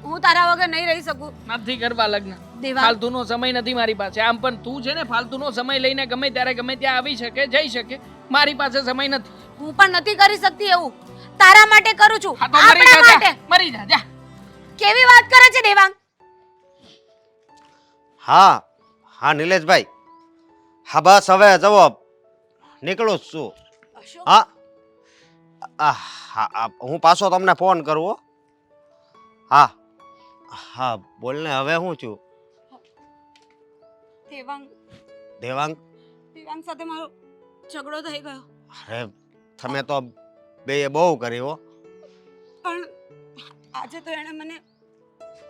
S1: હું તારા વગર નહીં રહી શકું.
S2: નથી કરવા લગ્ન.
S1: દેવાંગ,
S2: ફાલતુનો સમય નથી મારી પાસે. આમ પણ તું છે ને ફાલતુનો સમય લઈને ગમે ત્યારે ગમે ત્યાં આવી શકે, જઈ શકે. મારી પાસે સમય નથી.
S1: હું પણ નથી કરી શકતી એવું. તારા માટે કરું છું,
S2: હા તો મરી
S1: આપણા
S2: જા,
S1: માટે.
S2: મરી જા, જા.
S1: કેવી વાત કરે છે દેવાંગ?
S3: હા હા નિલેશભાઈ, હા બસ હવે જવો નીકળું જ છું.
S1: અશોક,
S3: હા હા હું પાછો તમને ફોન કરું હો. હા હા બોલ ને, હવે હું છું
S1: દેવાંગ
S3: દેવાંગ?
S1: દેવાંગ સાથે મારો ઝઘડો થઈ ગયો,
S3: અરે તમે તો બેય બહુ કરી હો.
S1: પણ આજે તો એણે મને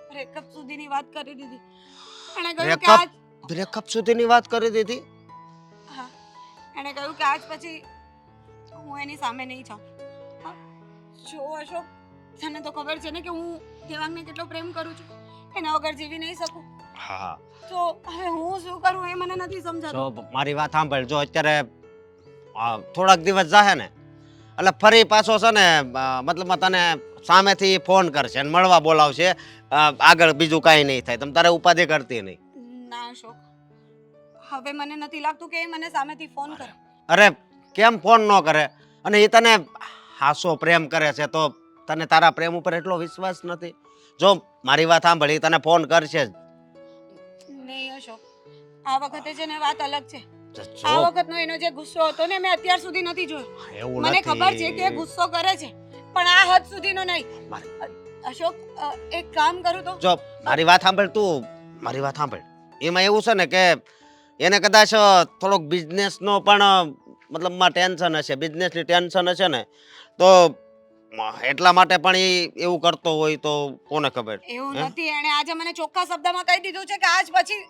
S1: બ્રેકઅપ સુધીની વાત કરી દીધી. એણે કહ્યું કે આજ
S3: બ્રેકઅપ સુધીની વાત કરી દીધી?
S1: હા, એણે કહ્યું કે આજ પછી હું એની સામે નહીં જાઉં. હા, જો અશોક, તને તો ખબર છે ને કે હું દેવાંગને કેટલો પ્રેમ કરું છું. એના વગર જીવી નહીં શકું.
S3: હા
S1: તો હવે હું શું કરું એ મને નથી સમજાતું.
S3: જો મારી વાત સાંભળ, જો અત્યારે થોડાક દિવસ જાહે ને એટલે ફરી પાછો છે ને મતલબમાં તને સામેથી ફોન કરશે અને મળવા બોલાવશે. આગળ બીજું કાંઈ નહીં થાય. તમે તારે ઉપાધિ કરતી નહીં.
S1: ના અશોક, હવે મને નથી લાગતું કે એ મને સામેથી ફોન કરે.
S3: અરે કેમ ફોન ન કરે? અને એ તને હાસો પ્રેમ કરે છે તો તને તારા પ્રેમ ઉપર એટલો વિશ્વાસ નથી? જો મારી વાત સાંભળી, તને ફોન કરશે જ.
S1: નહીં અશોક, આ વખતે છે ને વાત અલગ છે.
S3: જો,
S1: આ વખતનો એનો જે ગુસ્સો હતો ને મેં અત્યાર સુધી નથી જોયો.
S3: એવું
S1: મને
S3: નથી.
S1: ખબર છે કે એ ગુસ્સો કરે છે, પણ આ હદ સુધીનો નહીં. અશોક, એક કામ કરું તો?
S3: જો મારી વાત સાંભળ, તું મારી વાત સાંભળ. એમાં એવું છે ને કે એને કદાચ થોડોક બિઝનેસનો પણ મતલબમાં ટેન્શન હશે, બિઝનેસની ટેન્શન હશે ને તો એટલા માટે પણ એ એવું કરતો હોય તો કોને ખબર.
S1: એવું નથી. એણે આજે મને ચોખ્ખા શબ્દમાં કહી દીધું છે કે આજ પછી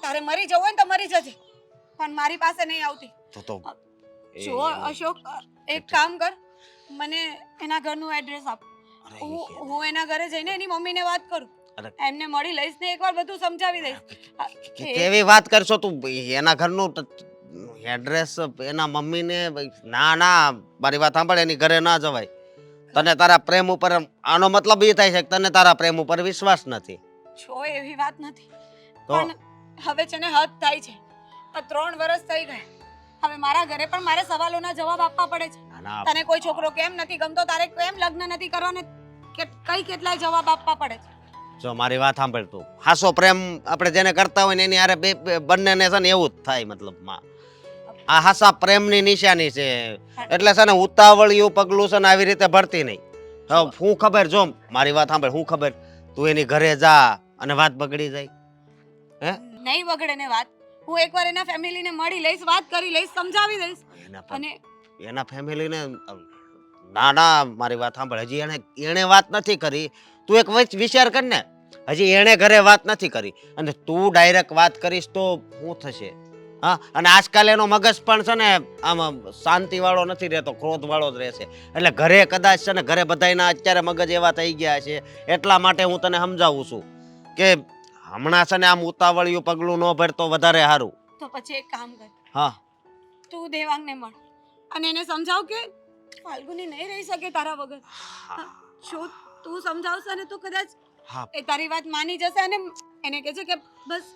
S1: તારે મરી જવું હોય ને તો મરી જજે, પણ મારી પાસે નહીં આવતી.
S3: તો
S1: જો અશોક, એક કામ કર, મને એના ઘરનું એડ્રેસ આપ. હું એના ઘરે જઈને એની મમ્મીને વાત કરું, એમને મળી લઈશ ને એકવાર બધું સમજાવી દઈશ.
S3: કેવી વાત કરશો તું? એના ઘરનું એડ્રેસ એના મમ્મીને? ના ના, મારી વાત સાંભળ, એની ઘરે ના જવાય. તને તારા પ્રેમ ઉપર, આનો મતલબ એ થાય છે કે તને તારા પ્રેમ ઉપર વિશ્વાસ નથી.
S1: જો એવી વાત નથી,
S3: તો
S1: પણ હવે છે ને હદ થાય છે. 3 વર્ષ થઈ ગયા. હવે મારા ઘરે પણ મારે સવાલોના જવાબ આપવા પડે છે.
S3: ના ના,
S1: તને કોઈ છોકરો કેમ નથી ગમતો, તારે કેમ લગ્ન નથી કરવા, ને કેટલાય જવાબ આપવા પડે છે.
S3: જો મારી વાત સાંભળ તું, હાસો પ્રેમ આપણે જેને કરતા હોય ને એની હારે બંનેને છે ને એવું જ થાય. મતલબમાં આ હાસા પ્રેમની નિશાની છે. એટલે છે ને ઉતાવળિયું પગલું છે ને આવી રીતે ભરતી નહીં. હું ખબર, જો મારી વાત સાંભળ, હું ખબર તું એની ઘરે જા અને વાત બગડી જાય. હે
S1: નહીં બગડે ને વાત. હું એકવાર એના ફેમિલીને મળી લઈશ, વાત કરી લઈશ, સમજાવી દઈશ. અને
S3: એના ફેમિલીને ના ના, મારી વાત સાંભળ, હજી એને વાત નથી કરી. તું એક વિચાર કર ને, હજી એણે ઘરે વાત નથી કરી અને તું ડાયરેક્ટ વાત કરીશ તો શું થશે? હા, અને આજકાલ એનો મગજ પણ છે ને આમ શાંતિ વાળો નથી રહેતો, ક્રોધ વાળો જ રહેશે. એટલે ઘરે કદાચ છે ને ઘરે બધાયના અત્યારે મગજ એવા થઈ ગયા છે. એટલા માટે હું તને સમજાવું છું કે હમણાં છે ને આમ ઉતાવળિયું પગલું ન ભરતો વધારે સારું.
S1: તો પછી એક કામ કર,
S3: હા,
S1: તું દેવાંગને મળ અને એને સમજાવ કે ફાલ્ગુની નહીં રહી શકે તારા વગર. જો તું સમજાવશે ને તો કદાચ
S3: હા,
S1: એ તારી વાત માની જશે અને એને કહે છે કે બસ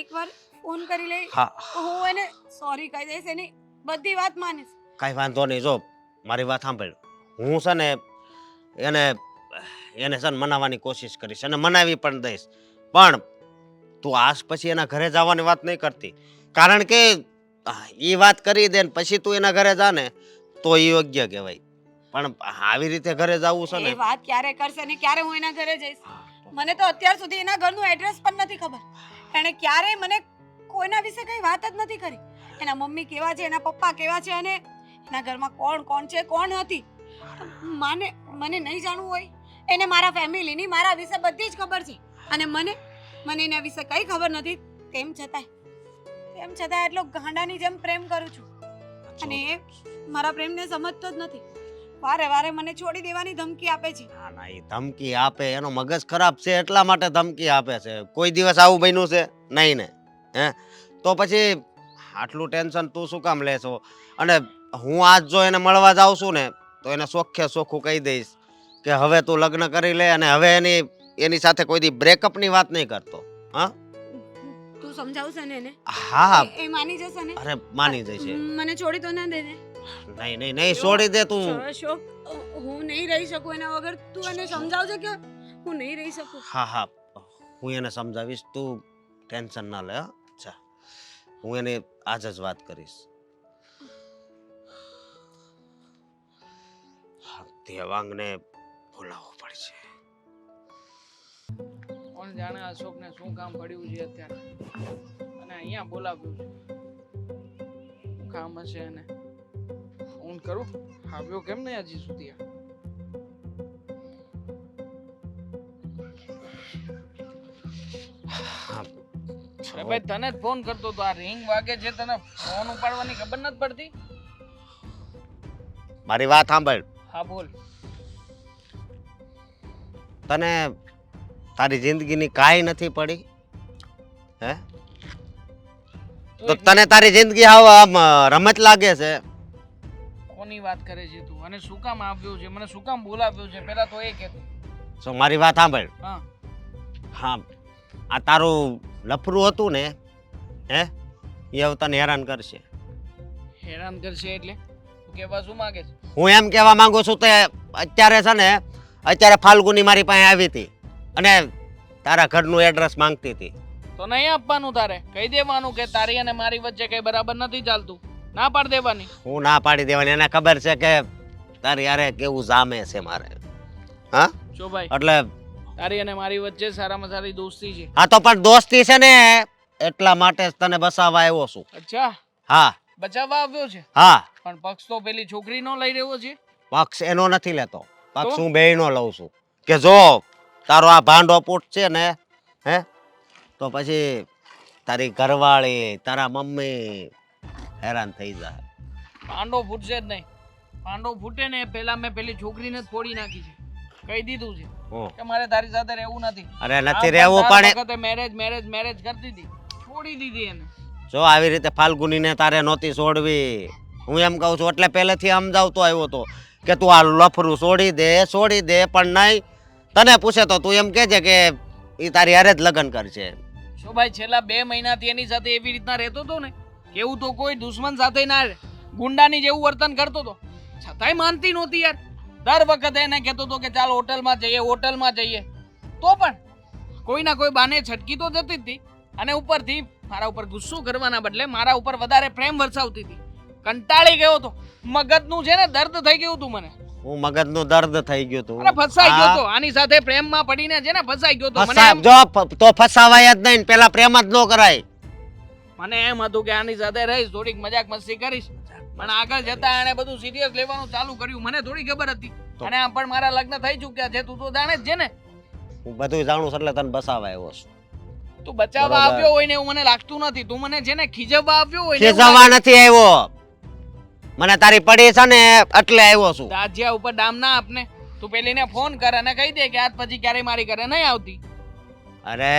S1: એકવાર ફોન કરી લે,
S3: હા,
S1: હું એને સોરી કહી દઈશ, એની બધી વાત માનીશ.
S3: કાંઈ વાંધો નહીં. જો મારી વાત સાંભળ, હું છે ને એને છે ને મનાવવાની કોશિશ કરીશ અને મનાવી પણ દઈશ. પણ તું આજ પછી એના ઘરે જવાની વાત નહીં કરતી, કારણ કે એ વાત કરી દે ને પછી તું એના ઘરે જા ને તો એ યોગ્ય કહેવાય. પણ આવી રીતે ઘરે જવું છે ને,
S1: એ વાત ક્યારે કરશે ને ક્યારે હું એના ઘરે જઈશ? મને તો અત્યાર સુધી એના ઘરનું એડ્રેસ પણ નથી ખબર. એણે ક્યારેય મને કોઈના વિશે કઈ વાત જ નથી કરી. એના મમ્મી કેવા છે, એના પપ્પા કેવા છે અને એના ઘરમાં કોણ કોણ છે, કોણ હતી. મને નહીં જાણવું હોય? એને મારા ફેમિલીની, મારા વિશે બધી જ ખબર છે અને મને એના વિશે કઈ ખબર નથી. તેમ છતાં એટલો ગાંડાની જેમ પ્રેમ કરું છું અને એ મારા પ્રેમને સમજતો જ નથી. વારે વારે મને છોડી દેવાની ધમકી આપે છે.
S3: ના ના, એ ધમકી આપે એનો મગજ ખરાબ છે એટલા માટે ધમકી આપે છે. કોઈ દિવસ આવું બન્યું છે નહીં ને? હે તો પછી આટલું ટેન્શન તું શું કામ લેશો? અને હું આજ જો એને મળવા જાઉં છું ને તો એને ચોખ્ખે ચોખ્ખું કહી દઈશ કે હવે તું લગ્ન કરી લે અને હવે એની સાથે કોઈ દી બ્રેકઅપની વાત નહીં કરતો. હા,
S1: તું સમજાવશે ને એને?
S3: હા,
S1: એ માની જશે ને?
S3: અરે માની જશે.
S1: મને છોડી તો ના દે ને?
S3: નહીં નહીં નહીં, છોડી દે તું.
S1: અશોક, હું નહીં રહી શકું એના વગર. તું એને સમજાવજે કે હું નહીં રહી શકું.
S3: હા હા, હું એને સમજાવીશ, તું ટેન્શન ના લે. અચ્છા, હું એને આજ જ વાત કરીશ. દેવાંગને બોલાવવો પડશે.
S2: કોણ જાણે અશોકને શું કામ પડ્યું છે અત્યારે અને અહીંયા બોલાવ્યું છે. શું કામ હશે એને? ફોન કરું. આવ્યો કેમ નહીં હજી સુધી? અરે ભાઈ, તને જ ફોન કરતો તો. આ રિંગ વાગે છે, તને ફોન ઉપાડવાની ખબર નથી પડતી?
S3: મારી વાત સાંભળ.
S2: હા બોલ.
S3: તને તારી જિંદગીની કાંઈ નથી પડી? હે તો તને તારી જિંદગી આમ રમત લાગે છે?
S2: કોની વાત કરે છે તું? અને શું કામ આવ્યો છે? મને શું કામ બોલાવ્યો છે? પહેલા તો એ કહેતો.
S3: સો મારી વાત સાંભળ.
S2: હા
S3: હા, આ તારું લફરું હતું ને, હે એ હવે તને હેરાન કરશે.
S2: હેરાન કરશે એટલે તું કહેવા શું માંગે છે?
S3: હું એમ કહેવા માંગુ છું તે અત્યારે છે ને, અત્યારે ફાલ્ગુની મારી પાસે આવી હતી અને તારા ઘરનું એડ્રેસ માંગતી હતી.
S2: તો નહીં આપવાનું તારે? કહી દેવાનું કે તારી અને મારી વચ્ચે કઈ બરાબર નથી ચાલતું. ના પાડી દેવાની.
S3: હું ના પાડી દેવાની. એને ખબર છે કે તારી યારે કેવું જામે છે મારે. હા
S2: જો ભાઈ,
S3: એટલે
S2: તારી અને મારી વચ્ચે સારામાં સારી દોસ્તી છે.
S3: હા તો પણ દોસ્તી છે ને એટલા માટે જ તને બસાવવા આવ્યો છું.
S2: અચ્છા,
S3: હા
S2: બચાવવા આવ્યો છે?
S3: હા,
S2: પણ પક્ષ તો પેલી છોકરી નો લઈ રહ્યો છે.
S3: પક્ષ એનો નથી લેતો, પક્ષ
S2: તો?
S3: હું બેયનો લઉં છું. કે જો તારો આ ભાંડો પૂટ છે ને, હે તો પછી તારી ઘરવાળી, તારા મમ્મી હેરાન થઈ જાય.
S2: પાંડો ફૂટશે જ નહીં. પાંડો ફૂટે ને પહેલા મેં પેલી છોકરીને જ ફોડી નાખી છે. કહી દીધું છે
S3: હું
S2: કે મારે તારી સાથે રહેવું નથી.
S3: અરે નથી રહેવું, પણ
S2: મેરેજ કરતી હતી, છોડી દીધી એને.
S3: જો આવી રીતે ફાલ્ગુનીને તારે નહોતી છોડવી. હું એમ કહું છું એટલે પહેલેથી સમજાવતો આવ્યો હતો કે તું આ લફરું છોડી દે, પણ નહીં. તને પૂછે તો તું એમ કહેજે કે એ તારી હારે જ લગ્ન કરશે.
S2: શું ભાઈ, છેલ્લા 2 મહિનાથી એની સાથે એવી રીતના રહેતો હતો ને, કેવું તો કોઈ દુશ્મન સાથે ના રહે. ગુંડાની જેવું વર્તન કરતો હતો, છતાંય માનતી નહોતી યાર. દર વખતે એને કહેતો હતો કે ચાલ હોટલમાં જઈએ. તો પણ કોઈ ના કોઈ બાને છટકી તો જતી જ હતી અને ઉપરથી મારા ઉપર ગુસ્સો કરવાના બદલે મારા ઉપર વધારે પ્રેમ વરસાવતી હતી. કંટાળી ગયો હતો. મગજનું છે ને દર્દ થઈ ગયું હતું મને.
S3: હું મગજનું દર્દ થઈ ગયું તું.
S2: અરે ફસાઈ ગયો હતો આની સાથે, પ્રેમમાં પડીને છે ને ફસાઈ ગયો હતો.
S3: જો ફસાવાય જ નહીં, પેલા પ્રેમ જ ન કરાય.
S2: મને એમ હતું કે આની સાથે રહીશ, થોડીક મજાક મસ્તી કરીશ, પણ આગળ જતા એને બધું સિરિયસ લેવાનું ચાલુ કર્યું. મને થોડી ખબર હતી. અને આમ પણ મારા લગ્ન થઈ ચૂક્યા છે, તું તો જાણે જ છે ને.
S3: હું બધું જાણું છું એટલે તને બસાવા આવ્યો છું.
S2: તું બચાવવા આવ્યો હોય ને એવું મને લાગતું નથી. તું મને છે ને ખીજવવા આવ્યો હોય ને એવું
S3: ખીજવવા નથી આવ્યો. મને તારી પડી છે ને એટલે આવ્યો છું.
S2: દાજિયા ઉપર દામ ના આપને. તું પેલીને ફોન કર અને કહી દે કે આજ પછી ક્યારે મારી ઘરે નહીં આવતી.
S3: અરે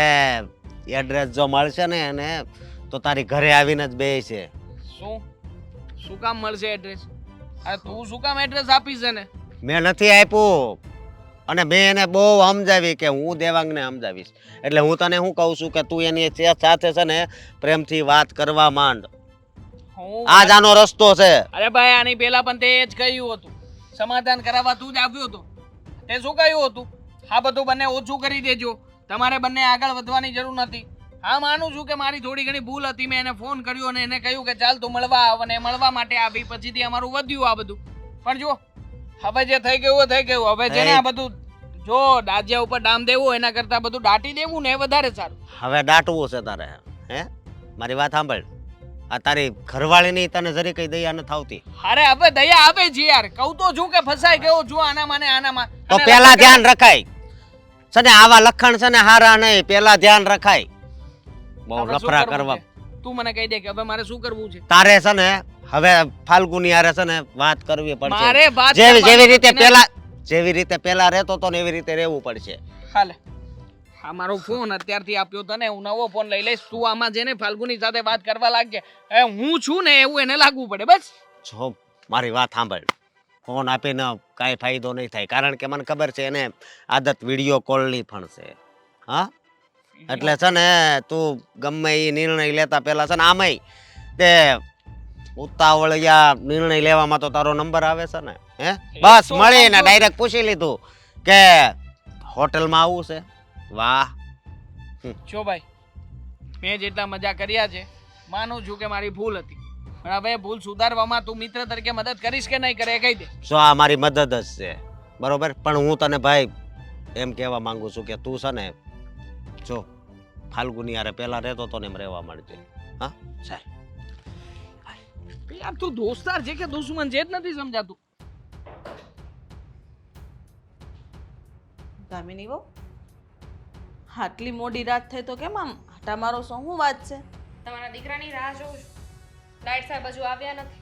S3: એડ્રેસ જો મળશે ને એને તો તારી ઘરે આવીને જ બે છે.
S2: શું કામ મળશે એડ્રેસ? અરે તું શું કામ એડ્રેસ આપીશ એને?
S3: મેં નથી આપ્યું અને મેં એને બહુ સમજાવી કે હું દેવાંગને સમજાવીશ. એટલે હું તને શું કહું છું કે તું એની સાથે છે ને પ્રેમથી વાત કરવા માંડ. આ જ આનો રસ્તો છે.
S2: અરે ભાઈ, આની પહેલા પણ તે જ કહ્યું હતું, સમાધાન કરાવવા તું જ આવ્યો હતો. તે શું કહ્યું હતું? આ બધું બંને ઓછું કરી દેજો, તમારે બંને આગળ વધવાની જરૂર નથી. હા માનું છું કે મારી થોડી ઘણી ભૂલ હતી. મેં એને ફોન કર્યો અને એને કહ્યું કે ચાલ તું મળવા આવ, અને મળવા માટે આવી. પછીથી અમારું વધ્યું આ બધું. પણ જો હવે જે થઈ ગયું એ થઈ ગયું. હવે જેને આ બધું જો દાજ્યા ઉપર ડામ દેવું એના કરતા બધું દાટી દેવું ને એ વધારે સારું.
S3: હવે દાટવું છે તારે, હે? મારી વાત સાંભળ. આ તારી ઘરવાળીની તને જરી કઈ દયા નથી આવતી?
S2: અરે હવે દયા આવે છે યાર. કહું તો છું કે ફસાઈ ગયો છું આનામાં ને આનામાં.
S3: તો
S2: અને
S3: પેલા ધ્યાન રખાય છે ને, આવા લખણ છે ને હારા નહીં, પેલા ધ્યાન રખાય. બહુ
S2: હવે શું
S3: લફરા
S2: કરવું
S3: કરવા.
S2: છે? તું મને કહી દે કે હવે મારે શું કરવું છે.
S3: તારે છે ને હવે ફાલ્ગુની હારે છે ને વાત કરવી પડશે.
S2: મારે વાત
S3: જેવી
S2: કરવાની
S3: રીતે
S2: નથી ને.
S3: જેવી રીતે પેલા રહેતો તો ને એવી રીતે રહેવું પડશે.
S2: હાલે આ મારો ફોન અત્યારથી આપ્યો તને, હું નવો ફોન લઈ લઈશ. તું આમાં જેને ફાલ્ગુની સાથે વાત કરવા લાગજે. હું છું ને એવું એને લાગવું પડે બસ.
S3: જો મારી વાત સાંભળ, ફોન આપીને કાંઈ ફાયદો નહીં થાય, કારણ કે મને ખબર છે એને આદત વિડીયો કોલની પણ છે. હા, એટલે છે ને તું ગમે એ નિર્ણય લેતા પહેલા છે ને આમાંય તે ઉતાવળિયા નિર્ણય લેવામાં તો તારો નંબર આવે છે ને, હે? બસ
S2: તો
S3: મળીને
S2: સમજો.
S3: ડાયરેક્ટ પૂછી લીધું કે હોટલમાં આવવું છે. વાહ.
S2: જો ભાઈ, મેં જેટલા મજા કર્યા છે માનું છું કે મારી ભૂલ હતી, પણ હવે ભૂલ સુધારવામાં તું મિત્ર તરીકે મદદ કરીશ કે નહીં કરે એ કહી દે.
S3: જો આ મારી મદદ જ છે, બરોબર? પણ હું તને ભાઈ એમ કહેવા માંગુ છું કે તું છે ને જો ફાલ્ગુની યારે પહેલા રહેતો તો ને એમ રહેવા માંડજે. હા ચાલ.
S2: યાર તું દોસ્તાર છે કે દુશ્મન છે જ નથી સમજાતું.
S5: ગામિની વહુ, આટલી મોડી રાત થઈ તો કેમ આમ હટા મારો શું વાત છે?
S4: તમારા દીકરાની રાહ જોઉં છું. ડાયટ સાહેબ હજુ આવ્યા નથી.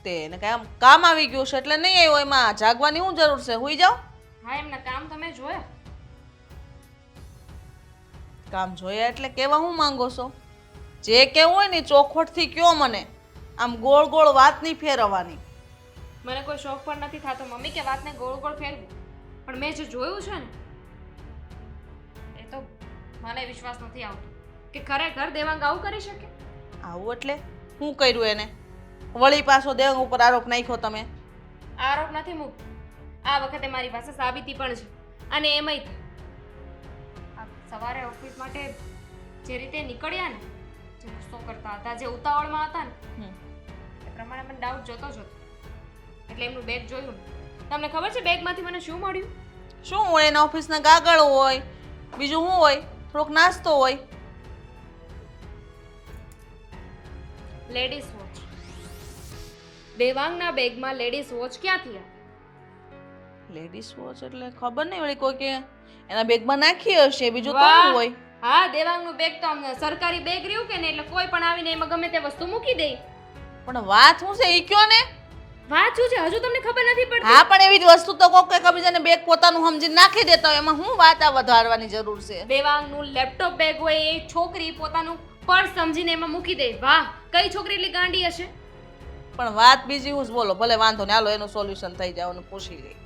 S5: તે એને કઈ આમ કામ આવી ગયું છે એટલે નહીં આવ્યો, એમાં જાગવાની શું જરૂર છે? હુઈ જાઓ.
S4: હા, એમના કામ તમે જોયા.
S5: કામ જોયા એટલે કેવા હું માંગો છો? જે કેવું હોય ને ચોખવટથી કયો મને, આમ ગોળ ગોળ વાત નહીં ફેરવવાની.
S4: મને કોઈ શોખ પણ નથી થતો મમ્મી કે વાતને ગોળ ગોળ ફેરવું, પણ મેં જે જોયું છે ને એ તો મને વિશ્વાસ નથી આવતો કે ખરેખર દેવાંગ આવું કરી શકે.
S5: આવું એટલે શું કર્યું એને? વળી પાછો દેવ ઉપર આરોપ નાખ્યો તમે?
S4: આરોપ નથી મૂકતો. આ વખતે મારી પાસે સાબિતી પણ છે. અને એમાંય તે આ સવારે ઓફિસ માટે જે રીતે નીકળ્યા ને, જે ગુસ્સો કરતા હતા, જે ઉતાવળમાં હતા ને, એ પ્રમાણે મને ડાઉટ જોતો જ હતો. એટલે એમનું બેગ જોયું ને, તમને ખબર છે બેગમાંથી મને શું મળ્યું?
S5: શું હોય એના ઓફિસના કાગળ હોય, બીજું શું હોય? થોડોક નાસ્તો હોય.
S4: Ladies watch. દેવાંગના બેગમાં લેડીઝ વોચ ક્યાંથી આવી?
S5: લેડીઝ વોચ એટલે ખબર નહીં, વળી કોઈ કે એના બેગમાં નાખી હશે, બીજું તો
S4: વાહ!
S5: શું હોય?
S4: હા, દેવાંગનું બેગ તો આમ સરકારી બેગ રહ્યું કે ને, એટલે કોઈ પણ આવીને એમાં ગમે તે વસ્તુ મૂકી દે.
S5: પણ વાત શું છે ઈ કયો ને?
S4: વાત શું છે હજુ તમને ખબર નથી પડતી?
S5: હા, પણ એવી જ વસ્તુ તો કોક એકબીજાને બેગ પોતાનું સમજીને નાખી દેતા હોય, એમાં શું વાત આ વધારવાની જરૂર છે?
S4: દેવાંગનું લેપટોપ બેગ હોય એ છોકરી પોતાનું પર્સ સમજીને એમાં મૂકી દે. વાહ, કઈ છોકરી એટલી ગાંડી હશે?
S5: પણ વાત બીજી હું જ બોલો, ભલે વાંધો ને, હાલો એનું સોલ્યુશન થઈ જાવ અને પૂછી લઈ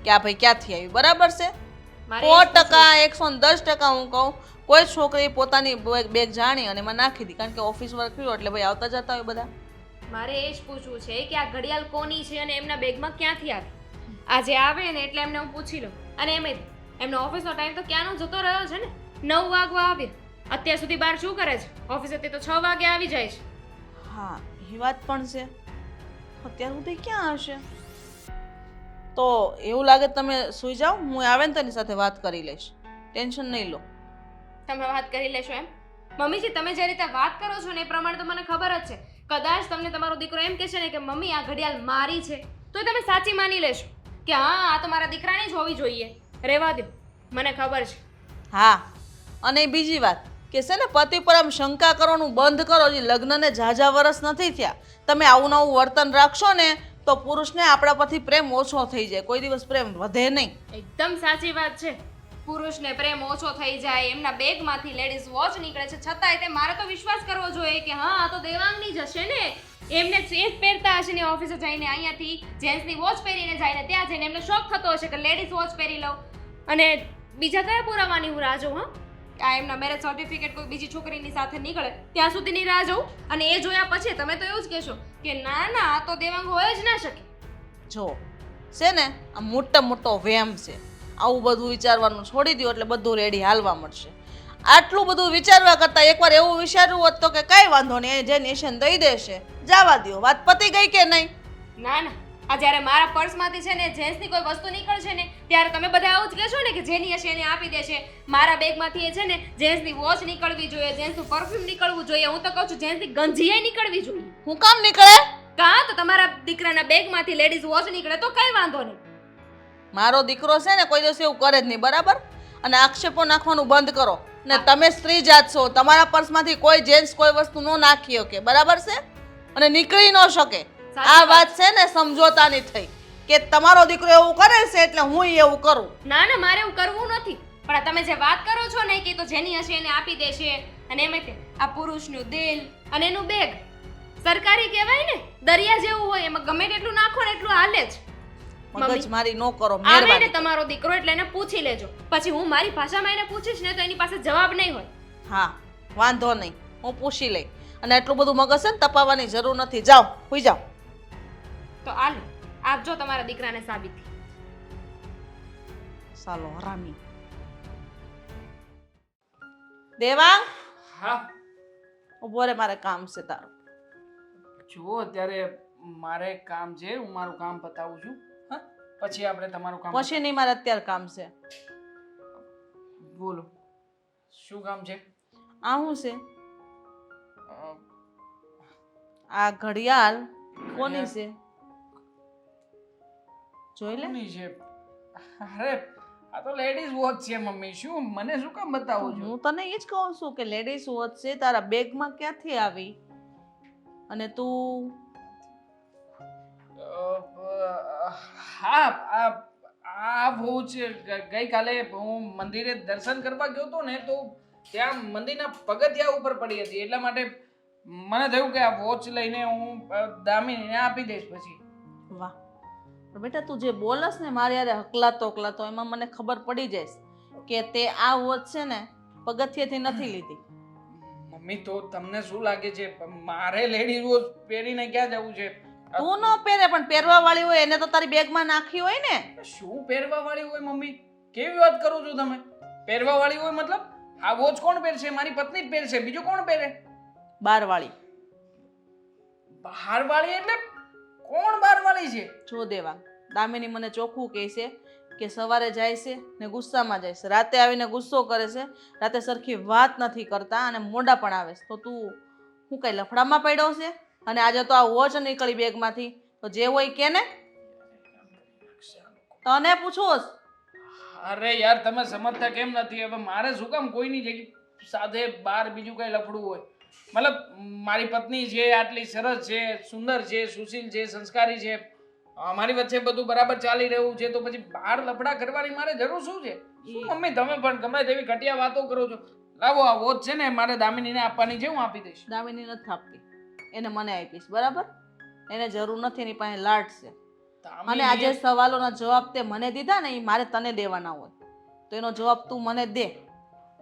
S5: કે આ ભાઈ ક્યાંથી આવી. બરાબર છે?
S4: મારે એ જ
S5: 100% 110% હું કહું, કોઈ છોકરી પોતાની બેગ જાણી અને એમાં નાખી દી, કારણ કે ઓફિસ વર્ક રહ્યો એટલે ભાઈ આવતા જતા હોય બધા.
S4: મારે એ જ પૂછવું છે કે આ ઘડિયાળ કોની છે અને એમના બેગમાં ક્યાંથી આવી? આજે આવે ને એટલે એમને હું પૂછી લઉં. અને એમ એમનો ઓફિસનો ટાઈમ તો ક્યાંનો જતો રહ્યો છે ને, 9 વાગવા આવ્યા. અત્યાર સુધી બહાર શું કરે છે? ઓફિસેથી તો 6 વાગે આવી જાય છે.
S5: હા, એ વાત પણ છે. અત્યાર સુધી ક્યાં હશે? તો એવું લાગે તમે સુઈ જાઓ, હું આવે ને તેની સાથે વાત કરી લઈશ, ટેન્શન નહીં લો.
S4: તમે વાત કરી લેશો એમ? મમ્મીજી, તમે જે રીતે વાત કરો છો ને એ પ્રમાણે તો મને ખબર જ છે. કદાચ તમને તમારો દીકરો એમ કહેશે ને કે મમ્મી આ ઘડિયાળ મારી છે, તો તમે સાચી માની લેશો કે હા આ તો મારા દીકરાની જ હોવી જોઈએ. રહેવા દો, મને ખબર છે.
S5: હા, અને બીજી વાત કે છે ને, પતિ પર આમ શંકા કરવાનું બંધ કરો. જે લગ્નને ઝાઝા વર્ષ નથી થયા, તમે આવું નવું વર્તન રાખશો ને તો પુરુષને આપણા પરથી પ્રેમ ઓછો થઈ જાય, કોઈ દિવસ પ્રેમ વધે નહીં.
S4: એકદમ સાચી વાત છે. પુરુષને પ્રેમ ઓછો થઈ જાય, એમના બેગમાંથી લેડીઝ વોચ નીકળે છે, છતાંય તે મારે તો વિશ્વાસ કરવો જોઈએ કે હા આ તો દેવાંગની જ હશે ને. એમને એ જ પહેરતા હશે ને ઓફિસે જઈને, અહીંયાથી જેન્ટ્સની વોચ પહેરીને જાય ને ત્યાં જઈને એમને શોખ થતો હશે કે લેડીઝ વોચ પહેરી લઉં. અને બીજા કયા પુરાવાની હું રાહ જોઉં? હા, આ એમના મેરેજ સર્ટિફિકેટ કોઈ બીજી છોકરીની સાથે નીકળે ત્યાં સુધીની રાહ જોઉં, અને એ જોયા પછી તમે તો એવું જ કહેશો કે ના ના આ તો દેવાંગ હોય જ ના શકે.
S5: જો છે ને, આ મોટો મોટો વહેમ છે. આવું બધું વિચારવાનું છોડી દો એટલે બધું રેડી હાલવા મળશે. આટલું બધું વિચારવા કરતાં એકવાર એવું વિચારવું હોત તો કે કાંઈ વાંધો નહીં, એ જે નિશાન દઈ દેશે, જવા દ્યો, વાત પતી ગઈ કે નહીં?
S4: ના ના, આ જ્યારે મારા પર્સમાંથી છે ને જેન્ટ્સની કોઈ વસ્તુ નીકળશે ને ત્યારે તમે બધા આવું જ કહેશો ને કે જેની હશે એને આપી દેશે. મારા બેગમાંથી એ છે ને જેન્ટ્સની વોચ નીકળવી જોઈએ, જેન્ટ્સનું પરફ્યુમ નીકળવું જોઈએ. હું તો કહું છું જેન્ટ્સની ગંજીએ નીકળવી જોઈએ.
S5: હું કામ નીકળે?
S4: કાં તો તમારા દીકરાના બેગમાંથી લેડીઝ વોચ નીકળે તો કઈ વાંધો નહીં.
S5: મારો દીકરો છે ને કોઈ દિવસ એવું કરે જ નહીં, બરાબર? અને આક્ષેપો નાખવાનું બંધ કરો. ને તમે સ્ત્રી જાત છો, તમારા પર્સમાંથી કોઈ જેન્ટ્સ કોઈ વસ્તુ ન નાખી શકે, બરાબર છે? અને નીકળી ન શકે. આ વાત છે ને સમજોતાની થઈ કે તમારો દીકરો એવું કરે છે એટલે હું એવું કરું.
S4: ના ના, મારે એવું કરવું નથી. પણ આ તમે જે વાત કરો છો ને કે તો જેની હશે એને આપી દેશે, અને એમ તે આ પુરુષનું દિલ અને એનું બેગ સરકારી કહેવાય ને, દરિયા જેવું હોય, એમાં ગમે તેટલું નાખો ને એટલું હાલે જ.
S5: મગજ મારી નો કરો,
S4: આવે ને
S5: મહેરબાની.
S4: તમારો દીકરો એટલે એને પૂછી લેજો. પછી હું મારી ભાષામાં એને પૂછીશ ને તો એની પાસે જવાબ નહીં હોય.
S5: હા, વાંધો નહીં, હું પૂછી લઈ. અને એટલું બધું મગજ છે ને તપાવવાની જરૂર નથી. જાઓ, હુઈ જાઓ.
S4: તો આલો આપજો તમારા દીકરાને સાબિતી.
S5: ચાલો હરામી. દેવાંગ,
S2: હા
S5: ઉભો રે, મારે કામ છે તારું.
S2: જુઓ અત્યારે મારે એક કામ છે, હું મારું કામ પતાવું છું. હા, પછી આપણે તમારું કામ
S5: પછી નહીં, મારે અત્યારે કામ છે.
S2: બોલો શું કામ છે?
S5: આ શું છે? આ ઘડિયાળ કોની છે? જોઈ લે.
S2: કોની છે? અરે આ તો લેડીઝ વોચ છે મમ્મી. શું મને શું કામ બતાવો છો?
S5: હું તને એ જ કહું છું કે લેડીઝ વોચ છે, તારા બેગમાં ક્યાંથી આવી? અને તું
S2: હા, આ વોચ ગઈકાલે હું મંદિરે દર્શન કરવા ગયો હતો ને તો ત્યાં મંદિરના પગથિયા ઉપર પડી હતી, એટલા માટે મને થયું કે આ વોચ લઈને હું દામિનીને આપી દઈશ. પછી
S5: વાહ, પણ બેટા તું જે બોલસ ને મારી યારે હકલાતો હકલાતો, એમાં મને ખબર પડી જાય કે તે આ વોચ છે ને પગથિયેથી નથી લીધી.
S2: મમ્મી તો તમને શું લાગે છે મારે લેડીઝ વોચ પહેરીને ક્યાં જવું છે?
S5: તું ન પહેરે પણ પહેરવા વાળી હોય એને તો તારી બેગમાં નાખી હોય ને.
S2: શું પહેરવા વાળી હોય મમ્મી? કેવી વાત કરો છો તમે? પહેરવા વાળી હોય મતલબ આ વોચ કોણ પહેરશે? મારી પત્ની જ પહેરશે, બીજું કોણ પહેરે?
S5: બાર વાળી.
S2: બહાર વાળી એટલે કોણ બહાર વાળી છે?
S5: જો દેવા, દામિની મને ચોખ્ખું કહે છે કે સવારે જાય છે ને ગુસ્સામાં જાય છે, રાતે આવીને ગુસ્સો કરે છે, રાતે સરખી વાત નથી કરતા અને મોડા પણ આવે છે. તો તું હું કઈ લફડામાં પડ્યો છે? અને આજે તો આ વોચ નીકળી બેગમાંથી, તો જે હોય કે ને, તને પૂછું.
S2: અરે યાર તમે સમજતા કેમ નથી? હવે મારે શું કામ કોઈની જગ્યા સાથે બહાર બીજું કઈ લફડું હોય? મતલબ મારી પત્ની છે, આટલી સરસ છે, સુંદર છે, સુશીલ છે, સંસ્કારી છે, અમારી વચ્ચે બધું બરાબર ચાલી રહ્યું છે, તો પછી બહાર લફડા કરવાની મારે જરૂર શું છે? શું મમ્મી તમે પણ ગમે તેવી ઘટિયા વાતો કરો છો. લાવો આ વોચ છે ને મારે દામિનીને આપવાની છે, હું આપી દઈશ.
S5: દામિની નથી આપતી, એને મને આપીશ, બરાબર? એને જરૂર નથી, એની પાસે લાડ છે. અને આજે સવાલોના જવાબ તે મને દીધા ને એ મારે તને દેવાના હોય, તો એનો જવાબ તું મને દે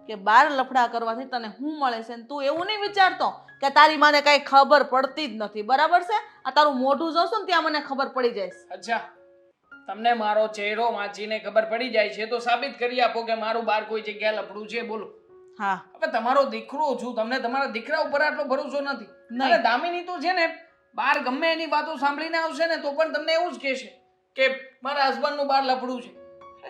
S5: કે બાર લફડા કરવાથી તને શું મળે છે. ને તું એવું નહીં વિચારતો કે તારી માને કઈ ખબર પડતી જ નથી, બરાબર છે? આ તારું મોઢું જોશું ને ત્યાં મને ખબર પડી જાય.
S2: અચ્છા, તમને મારો ચહેરો વાંચીને ખબર પડી જાય છે તો સાબિત કરી આપો કે મારું બાર કોઈ જગ્યાએ લફડું છે. બોલો.
S5: હા,
S2: હવે તમારો દીકરો છું, તમને તમારા દીકરા ઉપર આટલો ભરોસો નથી?
S5: નહીં.
S2: અને દામિની તો છે ને બાર ગમે એની વાતો સાંભળીને આવશે ને તો પણ તમને એવું જ કહેશે કે મારા હસબન્ડનું બાર લફડું છે.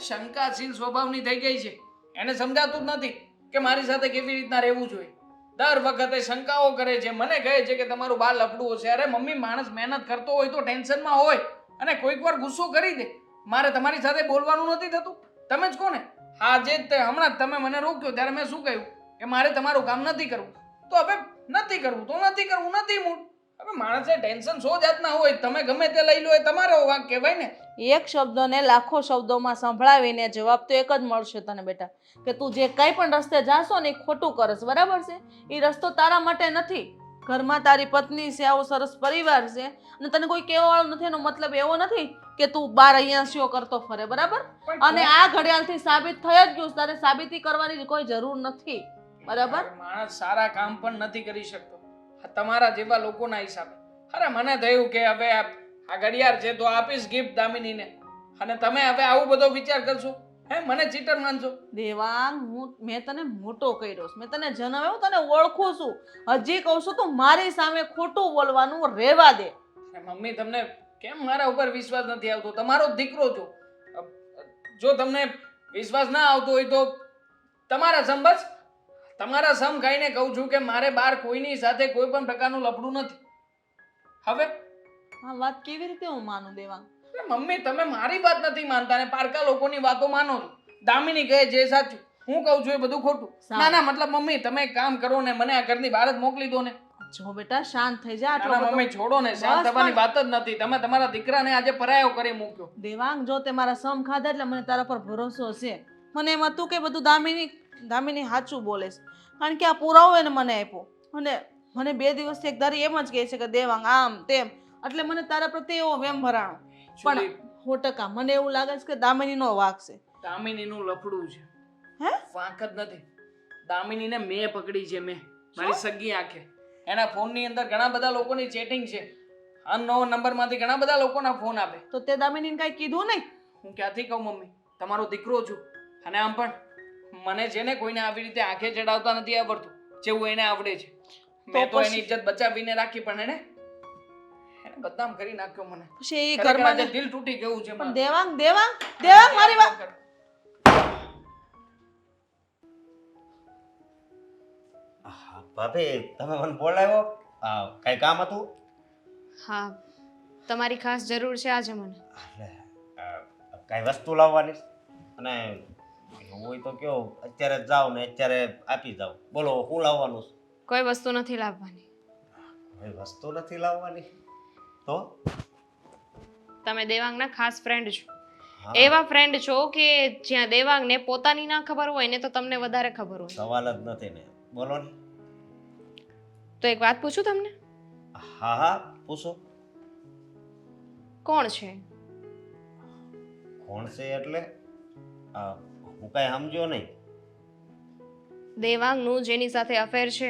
S2: શંકાશીલ સ્વભાવની થઈ ગઈ છે, એને સમજાતું જ નથી કે મારી સાથે કેવી રીતના રહેવું જોઈએ. દર વખતે શંકાઓ કરે છે, મને કહે છે કે તમારું બાર લફડું હશે. અરે મમ્મી, માણસ મહેનત કરતો હોય તો ટેન્શનમાં હોય અને કોઈક વાર ગુસ્સો કરી દે. મારે તમારી સાથે બોલવાનું નથી થતું? તમે જ કોને આજે હમણાં તમે મને રોક્યો ત્યારે મેં શું કહ્યું કે મારે તમારું કામ નથી કરવું. તો હવે નથી કરવું તો નથી કરવું, નથી મૂળ. હવે માણસે ટેન્શન 100 જાતના હોય, તમે ગમે તે લઈ લો એ તમારો વાંક કહેવાય ને.
S5: એક શબ્દને લાખો શબ્દોમાં સંભળાવીને જવાબ તો એક જ મળશે તને બેટા, કે તું જે કંઈ પણ રસ્તે જાશો ને એ ખોટું કરસ, બરાબર છે? એ રસ્તો તારા માટે નથી. ઘરમાં તારી પત્ની છે, આવો સરસ પરિવાર છે અને તને કોઈ કહેવાવાળું નથી. એનો મતલબ એવો નથી કે તું બાર અહીંયા શો કરતો ફરે, બરાબર? અને આ ઘડિયાળથી સાબિત થઈ જ ગયું, તારે સાબિતી કરવાની કોઈ જરૂર નથી, બરાબર?
S2: માણસ સારા કામ પણ નથી કરી શકતો તમારા જેવા લોકોના હિસાબે. અરે મને થયું કે હવે આ ઘડિયાળ છે તો આપીશ ગિફ્ટ દામિનીને, અને તમે હવે આવું બધો વિચાર કરશો? હે મને ચીટર માનશો?
S5: દેવાંગ, મેં તને મોટો કર્યો છે. મેં તને જણાવ્યું, તને ઓળખું છું. હજી કહું છું તું મારી સામે ખોટું બોલવાનું રહેવા દે.
S2: મમ્મી તમને કેમ મારા ઉપર વિશ્વાસ નથી આવતો? તમારો જ દીકરો છું. જો તમને વિશ્વાસ ના આવતો હોય તો તમારા સમ બસ તમારા સમ ખાઈને કહું છું કે મારે બહાર કોઈની સાથે કોઈ પણ પ્રકારનું લફડું નથી. હવે
S5: આ વાત કેવી રીતે હું માનું દેવાંગ?
S2: અરે મમ્મી તમે મારી વાત નથી માનતા ને પારકા લોકોની વાતો માનો છો. દામિની કહે જે સાચું, હું કહું છું એ બધું ખોટું. ના ના મતલબ મમ્મી તમે એક કામ કરો ને મને આ ઘરની બહાર જ મોકલી દો ને.
S5: જો બેટા શાંત થઈ જા.
S2: ના મમ્મી છોડો ને, શાંત થવાની વાત જ નથી. તમે તમારા દીકરાને આજે પરાયો કરી મૂક્યો.
S5: દેવાંગ, જો તે મારા સમ ખાધા એટલે મને તારા પર ભરોસો છે. મને એમ હતું કે બધું દામિની સાચું બોલે છે, કારણ કે આ પુરાવો એને મને આપ્યો. અને મને 2 દિવસથી એક ધારી એમ જ કહે છે કે દેવાંગ આમ તેમ, એટલે મને તારા પ્રત્યે એવો વેમ ભરાણો. પણ 100% મને એવું લાગે છે કે દામિનીનો વાંક છે.
S2: દામિનીનું લફડું છે.
S5: હે?
S2: વાંક જ નથી. દામિનીને મેં પકડી છે, મેં મારી સગી આંખે. એના ફોનની અંદર ઘણા બધા લોકોની ચેટિંગ છે. અનનોન નંબરમાંથી ઘણા બધા લોકોના ફોન આવે.
S5: તો તે દામિનીને કાંઈ કીધું નહીં?
S2: હું ક્યાંથી કહું મમ્મી, તમારો દીકરો છું. અને આમ પણ મને છે ને કોઈને આવી રીતે આંખે ચડાવતા નથી આવડતું જેવું એને આવડે છે. મેં તો એની ઇજ્જત બચાવીને રાખી, પણ એને બદનામ કરી નાખ્યો મને.
S5: પછી એ
S2: ખરેખર
S5: ઘરમાં
S2: આજે દિલ તૂટી ગયું છે
S5: પણ
S2: મારું.
S5: દેવાંગ મારી વાત.
S3: ભાભી તમે મને બોલાવ્યો, કઈ કામ હતું?
S4: હા, તમારી ખાસ જરૂર છે આજે મને.
S3: કઈ વસ્તુ લાવવાની છે? અને એવું હોય તો કયો, અત્યારે જ જાઓ ને અત્યારે આપી જાઓ. બોલો શું લાવવાનું છે?
S4: કોઈ વસ્તુ નથી લાવવાની.
S3: કોઈ વસ્તુ નથી લાવવાની તો?
S4: તમે દેવાંગના ખાસ ફ્રેન્ડ છો.
S3: હા,
S4: એવા ફ્રેન્ડ છો કે જ્યાં દેવાંગને પોતાની ના ખબર હોય ને તો તમને વધારે ખબર હોય.
S3: સવાલ જ નથી ને. બોલો ને.
S4: તો એક વાત પૂછું તમને?
S3: હા હા પૂછો.
S4: કોણ છે?
S3: કોણ છે એટલે? હું કઈ સમજ્યો નહીં.
S4: દેવાંગનું જેની સાથે અફેર છે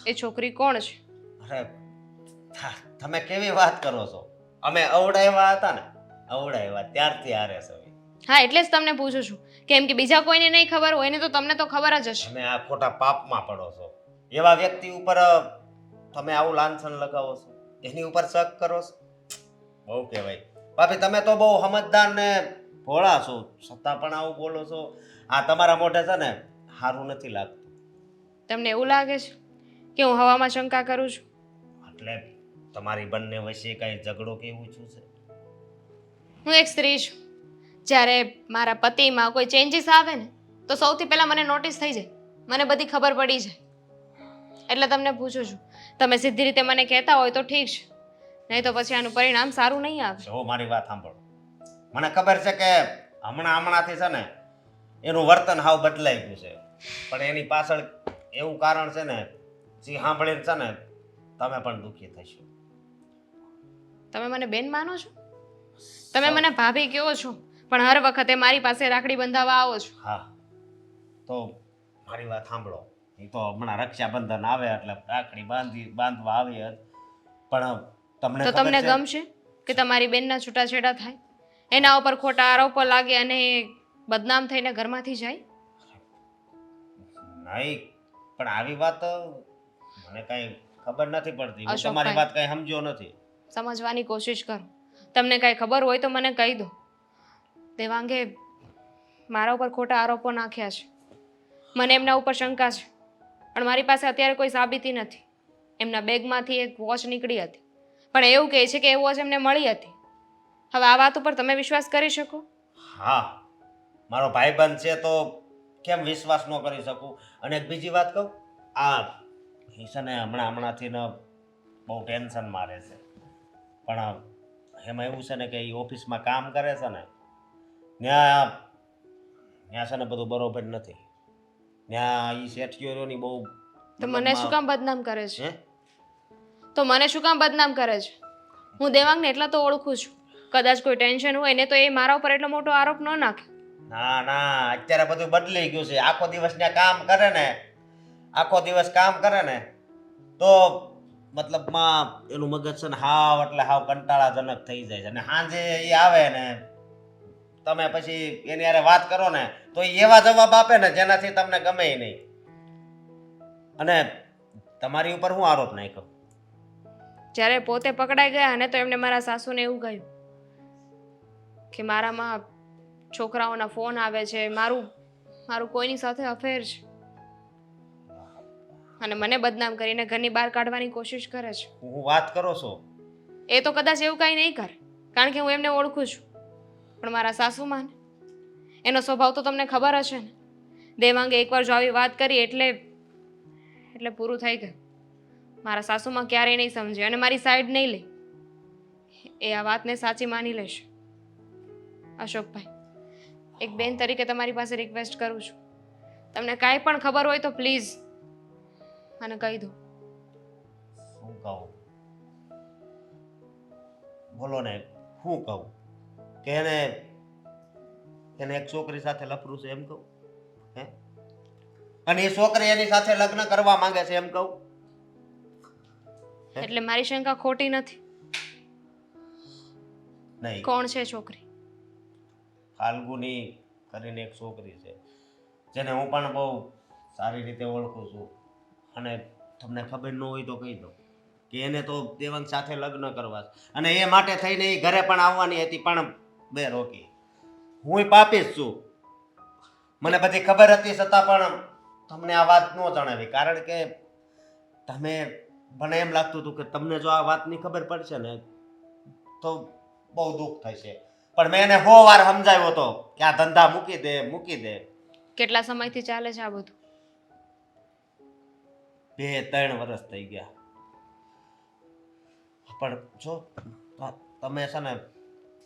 S4: એ છોકરી કોણ છે?
S3: અરે તમે કેવી વાત કરો છો? અમે અવડાવ્યા હતા ને, અવડાવ્યા ત્યારથી હારે છે.
S4: હા, એટલે જ તમને પૂછું છું, કેમ કે બીજા કોઈને નહીં ખબર હોય ને તો તમને તો ખબર જ હશે.
S3: તમે આ ખોટા પાપમાં પડો છો. એવા વ્યક્તિ ઉપર તમે આવું લાંછન લગાવો છો, એની ઉપર શક કરો છો. બહુ કહેવાય. ભાભી તમે તો બહુ સમજદાર ને ભોળા છો, છતાં પણ આવું બોલો છો. આ તમારા મોઢે છે ને સારું નથી લાગતું.
S4: તમને એવું લાગે છે કે હું હવામાં શંકા કરું છું?
S3: એટલે તમારી બંને વચ્ચે કઈ ઝઘડો કેવું છું છે?
S4: હું એક સ્ત્રી છું. જ્યારે મારા પતિમાં કોઈ ચેન્જીસ આવે ને તો સૌથી પહેલા મને નોટિસ થઈ જાય, મને બધી ખબર પડી જાય. એટલે તમને પૂછું છું, તમે સીધી રીતે મને કહેતા હોય તો ઠીક છે, નહીં તો પછી આનું પરિણામ સારું નહીં આવે.
S3: જો મારી વાત સાંભળો. મને ખબર છે કે હમણાંથી છે ને એનું વર્તન હાવ બદલાઈ ગયું છે, પણ એની પાછળ એવું કારણ છે ને જે સાંભળીને છે ને તમે પણ દુઃખી થશો.
S4: તમે મને બેન માનો છો? તમે મને ભાભી કહો છો, પણ હર વખતે મારી પાસે રાખડી બંધાવવા આવો છો.
S3: હા, તો મારી વાત સાંભળો. એ તો હમણાં રક્ષાબંધન આવે એટલે રાખડી બાંધવા આવી જ. પણ તમને
S4: તો તમને ગમશે કે તમારી બેનના છૂટાછેડા થાય, એના ઉપર ખોટા આરોપો લાગે અને એ બદનામ થઈને ઘરમાંથી જાય?
S3: નહીં, પણ આવી વાત મને કઈ ખબર નથી પડતી. હું
S4: અશોકભાઈ,
S3: તમારી વાત કઈ સમજ્યો નથી.
S4: સમજવાની કોશિશ કરો. તમને કઈ ખબર હોય તો મને કહી દો. દેવાંગે મારા ઉપર ખોટા આરોપો નાખ્યા છે, મને એમના ઉપર શંકા છે, પણ મારી પાસે અત્યારે કોઈ સાબિતી નથી. એમના બેગમાંથી એક વોચ નીકળી હતી, પણ એવું કહે છે કે એ વોચ એમને મળી હતી. હવે આ વાત ઉપર તમે વિશ્વાસ કરી શકો?
S3: હા, મારો ભાઈબંધ છે તો કેમ વિશ્વાસ ન કરી શકું? અને એક બીજી વાત કહું, આ છે ને હમણાંથી ને બહુ ટેન્શન મારે છે. પણ એમાં એવું છે ને કે એ ઓફિસમાં કામ કરે છે ને ત્યાં છે ને બધું બરોબર નથી. ત્યાં એ શેઠિયોની બહુ.
S4: તો મને શું કામ બદનામ કરે છે?
S3: હે?
S4: તો મને શું કામ બદનામ કરે છે? હું દેવાંગને એટલા તો ઓળખું છું, કદાચ કોઈ ટેન્શન હોય ને તો એ મારા ઉપર એટલો મોટો આરોપ ન નાખે.
S3: ના ના, અત્યારે બધું બદલાઈ ગયું છે. આખો દિવસ ત્યાં કામ કરે ને, આખો દિવસ કામ કરે ને તો મતલબમાં એનું મગજ છે ને હાવ એટલે હાવ કંટાળાજનક થઈ જાય છે. અને સાંજે એ આવે ને તમે પછી એની હારે વાત કરો ને તો એ એવા જવાબ આપે ને જેનાથી તમને ગમે નહીં. અને તમારી ઉપર હું આરોપ નાખ્યો?
S4: જ્યારે પોતે પકડાઈ ગયા ને તો એમને મારા સાસુને એવું કહ્યું કે મારામાં છોકરાઓના ફોન આવે છે, મારું કોઈની સાથે અફેર છે, અને મને બદનામ કરીને ઘરની બહાર કાઢવાની કોશિશ કરે છે.
S3: હું વાત કરો છો?
S4: એ તો કદાચ એવું કાંઈ નહીં કરે, કારણ કે હું એમને ઓળખું છું. પણ મારા સાસુમાં એનો સ્વભાવ તો તમને ખબર હશે ને. દેવાંગે એકવાર જો આવી વાત કરી એટલે પૂરું થઈ ગયું. મારા સાસુમાં ક્યારેય નહીં સમજે અને મારી સાઈડ નહીં લે. એ આ વાતને સાચી માની લેશે. અશોકભાઈ, એક બેન તરીકે તમારી પાસે રિક્વેસ્ટ કરું છું, તમને કાંઈ પણ ખબર હોય તો પ્લીઝ મને કહી દો.
S3: શું કહું? બોલો ને, શું કહું? કે એને એક છોકરી સાથે લફરું છે એમ કહું? હે? અને એ છોકરી એની સાથે લગ્ન કરવા માંગે છે એમ કહું?
S4: એટલે મારી શંકા ખોટી નથી.
S3: નહીં.
S4: કોણ છે છોકરી?
S3: ફાલ્ગુની કરીને એક છોકરી છે જેને હું પણ બહુ સારી રીતે ઓળખું છું. અને તમને ખબર ન હોય તો કહી દો કે એને તો દેવાંગ સાથે લગ્ન કરવા છે. અને એ માટે થઈને એ ઘરે પણ આવવાની હતી પણ બે રોકી. હું પાપી જ છું. મને બધી ખબર હતી છતાં પણ તમને આ વાત ન જણાવી, કારણ કે તમે મને એમ લાગતું હતું કે તમને જો આ વાતની ખબર પડશે ને તો બહુ દુઃખ થશે. પણ મેં એને 100 વાર સમજાવ્યો હતો કે આ ધંધા મૂકી દે.
S4: કેટલા સમયથી ચાલે છે આ બધું?
S3: 2-3 વર્ષ થઈ ગયા. પણ જો તમે છે ને,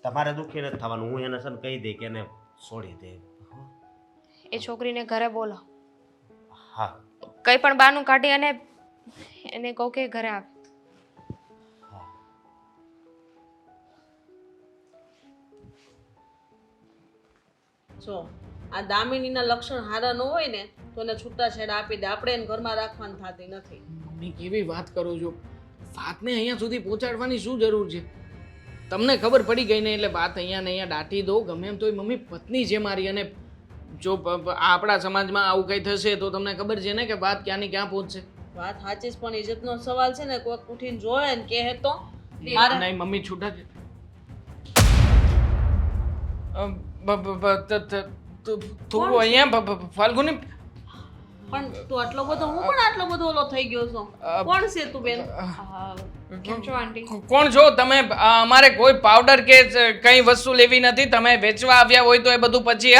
S3: તમારે દુઃખી નથી થવાનું. હું એને છે ને કહી દઈ કે એને છોડી દે.
S4: એ છોકરીને ઘરે બોલાવો.
S3: હા.
S4: કંઈ પણ બહાનું કાઢી અને એને કહો કે ઘરે આવે.
S5: જો આ દામિનીના લક્ષણ હારા ન હોય ને તો એને છૂટાછેડા આપી દે. આપણે એને ઘરમાં રાખવાની થતી નથી.
S2: મમ્મી કેવી વાત કરો છો? વાતને અહીંયા સુધી પહોંચાડવાની શું જરૂર છે? તમને ખબર પડી ગઈ ને એટલે વાત અહીંયા ને અહીંયા દાટી દો. ગમે એમ તોય મમ્મી પત્ની છે મારી, અને જો આપણા સમાજમાં આવું કંઈ થશે તો તમને ખબર છે ને કે વાત ક્યાંની ક્યાં પહોંચશે.
S5: વાત સાચી છે, પણ ઇજ્જતનો સવાલ છે ને. કોઈક ઉઠીને જોયે ને કહે તો
S2: નહીં મમ્મી, છૂટા છે. તું અહીંયા ફાલ્ગુની
S5: પણ તું આટલો બધો, હું પણ આટલો બધો ઓલો થઈ ગયો છું. કોણ છે તું બેન?
S4: કેમ છો આંટી?
S2: કોણ છો તમે? અમારે કોઈ પાવડર કે કઈ વસ્તુ લેવી નથી. તમે વેચવા આવ્યા હોય તો એ બધું પછી.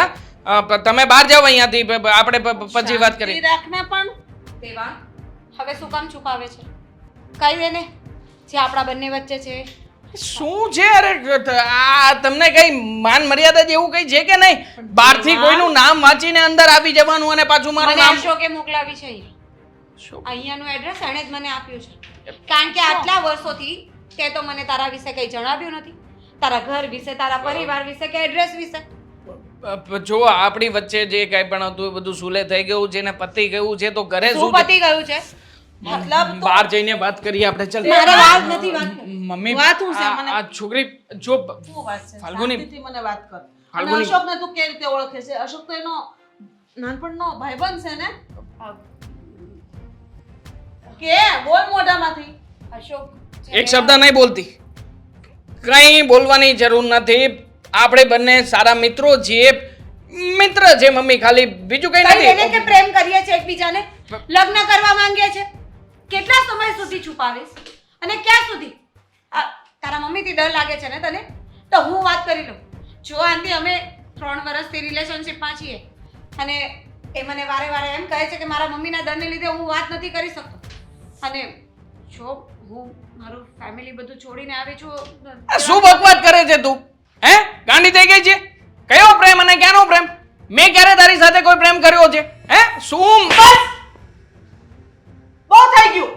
S2: હા, તમે બહાર જાઓ અહીંયાથી, આપણે પછી વાત કરીએ.
S5: રાખને પણ
S1: દેવાંગ, હવે શું કામ છુપાવે છે? કહી દે ને જે આપણા બંને વચ્ચે છે.
S2: શું છે? અરે આ તમને કઈ માન મર્યાદા જેવું કઈ છે કે નહીં? બહારથી કોઈનું નામ વાંચીને અંદર આવી જવાનું અને પાછું મારું
S1: મને
S2: નામ.
S1: અશોકે મોકલાવી છે અહીંયા.
S2: શું?
S1: અહીંયાનું એડ્રેસ એણે જ મને આપ્યું છે, કારણ કે આટલા વર્ષોથી તે તો મને તારા વિશે કંઈ જણાવ્યું નથી. તારા ઘર વિશે, તારા પરિવાર વિશે કે એડ્રેસ વિશે.
S2: જો આપણી વચ્ચે જે કઈ પણ હતું એ બધું સુલે થઈ ગયું છે ને પતી ગયું છે, તો ઘરે
S1: શું
S2: શું છે?
S1: પતી ગયું છે?
S5: મતલબ
S2: બહાર જઈને વાત કરીએ આપણે. ચાલ
S1: મારે વાત નથી વાત.
S2: મમ્મી,
S5: વાત શું છે? મને
S2: આ છોકરી જો
S5: શું વાત છે?
S2: ફાલ્ગુની.
S5: શાંતિથી મને વાત કર. અને
S2: ફાલ્ગુની.
S5: અશોકને તું કેવી રીતે ઓળખે છે? અશોક તો એનો નાનપણનો ભાઈબંધ છે ને. કે બોલ મોઢામાંથી.
S1: અશોક
S2: એક શબ્દ નહીં બોલતી. કઈ બોલવાની જરૂર નથી. આપણે બંને સારા મિત્રો છીએ. મિત્ર છે મમ્મી, ખાલી બીજું કઈ
S1: કઈ એને કે
S2: નથી.
S1: પ્રેમ કરીએ છે એકબીજાને, લગ્ન કરવા માંગીએ છે. કેટલા સમય સુધી છુપાવીશ અને ક્યાં સુધી? તારા મમ્મીથી ડર લાગે છે ને તને? તો હું વાત કરી લઉં. જો આંટી, અમે 3 વર્ષથી રિલેશનશિપમાં છીએ અને એ મને વારે વારે એમ કહે છે કે મારા મમ્મીના ડરને લીધે હું વાત નથી કરી શકતો. અને જો હું મારું ફેમિલી બધું છોડીને આવી છું.
S2: આ શું બકવાસ કરે છે તું? હે, ગાંડી થઈ ગઈ છે? કયો પ્રેમ અને ક્યાંનો પ્રેમ? મેં ક્યારે તારી સાથે કોઈ પ્રેમ કર્યો છે? હે, શું?
S5: બહુ થઈ ગયું.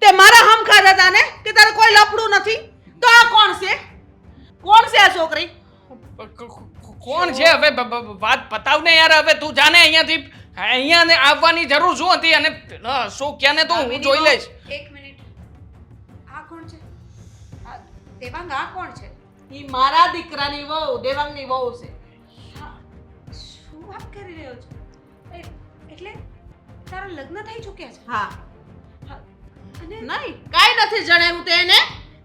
S5: તે મારા હમ ખાધા હતા ને કે તારે કોઈ લફડું નથી. તો આ કોણ છે? કોણ છે આ છોકરી?
S2: કોણ છે? હવે વાત પતાવ ને યાર. હવે તું જાને અહીંયાથી. અહીંયા ને આવવાની જરૂર શું હતી? અને શું ક્યાં ને તો હું જોઈ લઈશ.
S1: એક મિનિટ, આ કોણ છે? દેવાંગ, આ કોણ છે?
S5: ઈ મારા દીકરાની વહુ દેવાંગની વહુ છે.
S1: શું વાત કરી રહ્યો છો એટલે તારા લગ્ન થઈ ચૂક્યા છે
S5: હા
S1: અને
S5: નહીં કાંઈ નથી જણાવ્યું તેને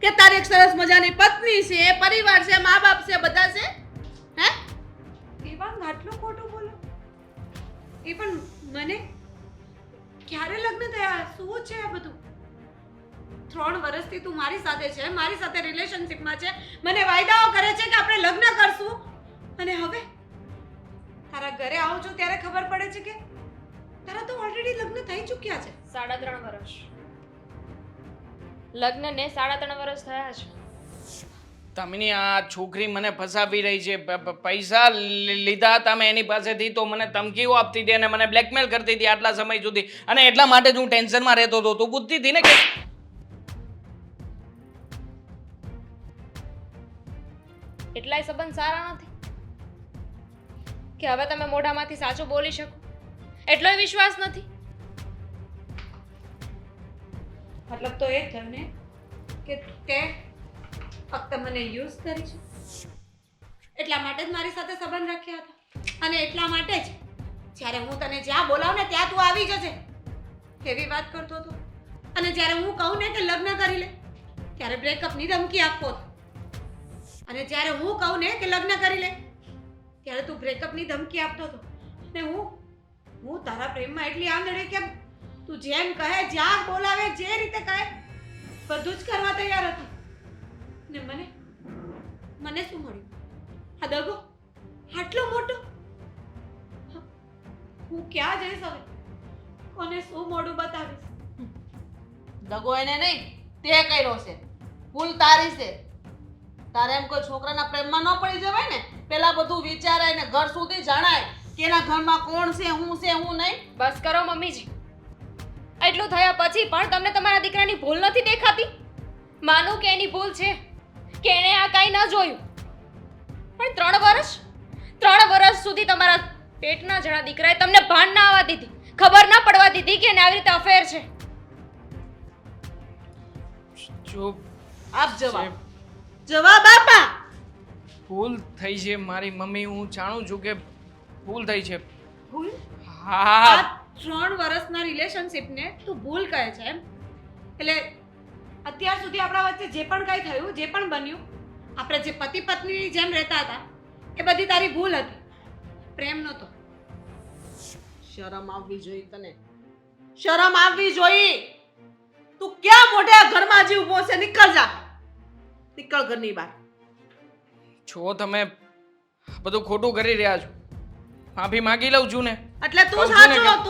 S5: કે તારી એક સરસ મજાની પત્ની છે, પરિવાર છે, મા બાપ છે, બધા છે. હે
S1: દેવાંગ આટલું ખોટું બોલો એ પણ મને ક્યારે લગ્ન થયા શું છે આ બધું 3 વર્ષથી તું મારી સાથે છે મારી સાથે રિલેશનશિપમાં છે મને વાયદાઓ કરે છે કે આપણે લગ્ન કરશું અને હવે તારા ઘરે આવું છું ત્યારે ખબર પડે છે કે તારા તો ઓલરેડી લગ્ન થઈ ચૂક્યા છે
S4: 3.5 વર્ષ લગ્નને 3.5 વર્ષ થયા છે.
S2: દામિની આ છોકરી મને ફસાવી રહી છે. પૈસા લીધા હતા મેં એની પાસેથી તો મને ધમકીઓ આપતી હતી અને મને બ્લેકમેલ કરતી હતી આટલા સમય સુધી અને એટલા માટે જ હું ટેન્શનમાં રહેતો હતો. તું પૂછતી હતી ને કે
S4: એટલાય સંબંધ સારા નથી કે હવે તમે મોઢામાંથી સાચું બોલી શકો એટલોય વિશ્વાસ નથી.
S1: મતલબ તો એ થયું ને કે તે ફક્ત મને યુઝ કરી છે એટલા માટે જ મારી સાથે સંબંધ રાખ્યા હતા અને એટલા માટે જ જ્યારે હું તને જ્યાં બોલાવું ને ત્યાં તું આવી જજે એવી વાત કરતો હતો અને જ્યારે હું કહું ને કે લગ્ન કરી લે ત્યારે બ્રેકઅપની ધમકી આપતો હતો અને જ્યારે હું કહું ને કે લગ્ન કરી લે ત્યારે તું બ્રેકઅપની ધમકી આપતો હતો અને હું તારા પ્રેમમાં એટલી આંધળી કે તું જેમ કહે જ્યાં બોલાવે જે રીતે કહે બધું જ કરવા તૈયાર હતો ને મને શું મળ્યું આ દગો આટલો મોટો હું ક્યાં જઈશ હવે કોને શું મોઢું બતાવીશ
S5: દગો એને નહીં તે કર્યો છે, ભૂલ તારી છે. તારે એમ કોઈ છોકરાના પ્રેમમાં ન પડી જવાય ને પેલા બધું વિચારાય ને ઘર સુધી જણાય કે એના ઘરમાં કોણ છે હું નહીં.
S4: બસ કરો મમ્મીજી. એટલું થયા પછી પણ તમને તમારા દીકરાની ભૂલ નથી દેખાતી? માનું કે એની ભૂલ છે કે એણે આ કાંઈ ન જોયું પણ 3 વર્ષ સુધી તમારા પેટના જણા દીકરાએ તમને ભાન ના આવવા દીધી, ખબર ના પડવા દીધી કે એને આવી રીતે અફેર છે.
S2: ચૂપ
S5: આપ જવાબ આપા.
S2: ભૂલ થઈ છે મારી મમ્મી. હું જાણું છું કે ભૂલ થઈ છે.
S1: ભૂલ
S2: હા
S1: આ 3 વર્ષના રિલેશનશિપને તું ભૂલ કહે છે એમ એટલે અત્યાર સુધી આપણા વચ્ચે જે પણ કંઈ થયું જે પણ બન્યું આપણે જે પતિ પત્નીની જેમ રહેતા હતા એ બધી તારી ભૂલ હતી પ્રેમ નહોતો.
S5: શરમ આવવી જોઈએ તને, શરમ આવવી જોઈએ. તું ક્યાં મોઢે આ ઘરમાં હજી ઊભો છે? નીકળ જા, નીકળ ઘરની બહાર.
S2: છો તમે બધું ખોટું કરી રહ્યા છો. માફી માંગી લઉં છું ને.
S5: એટલે તું
S2: કહું છું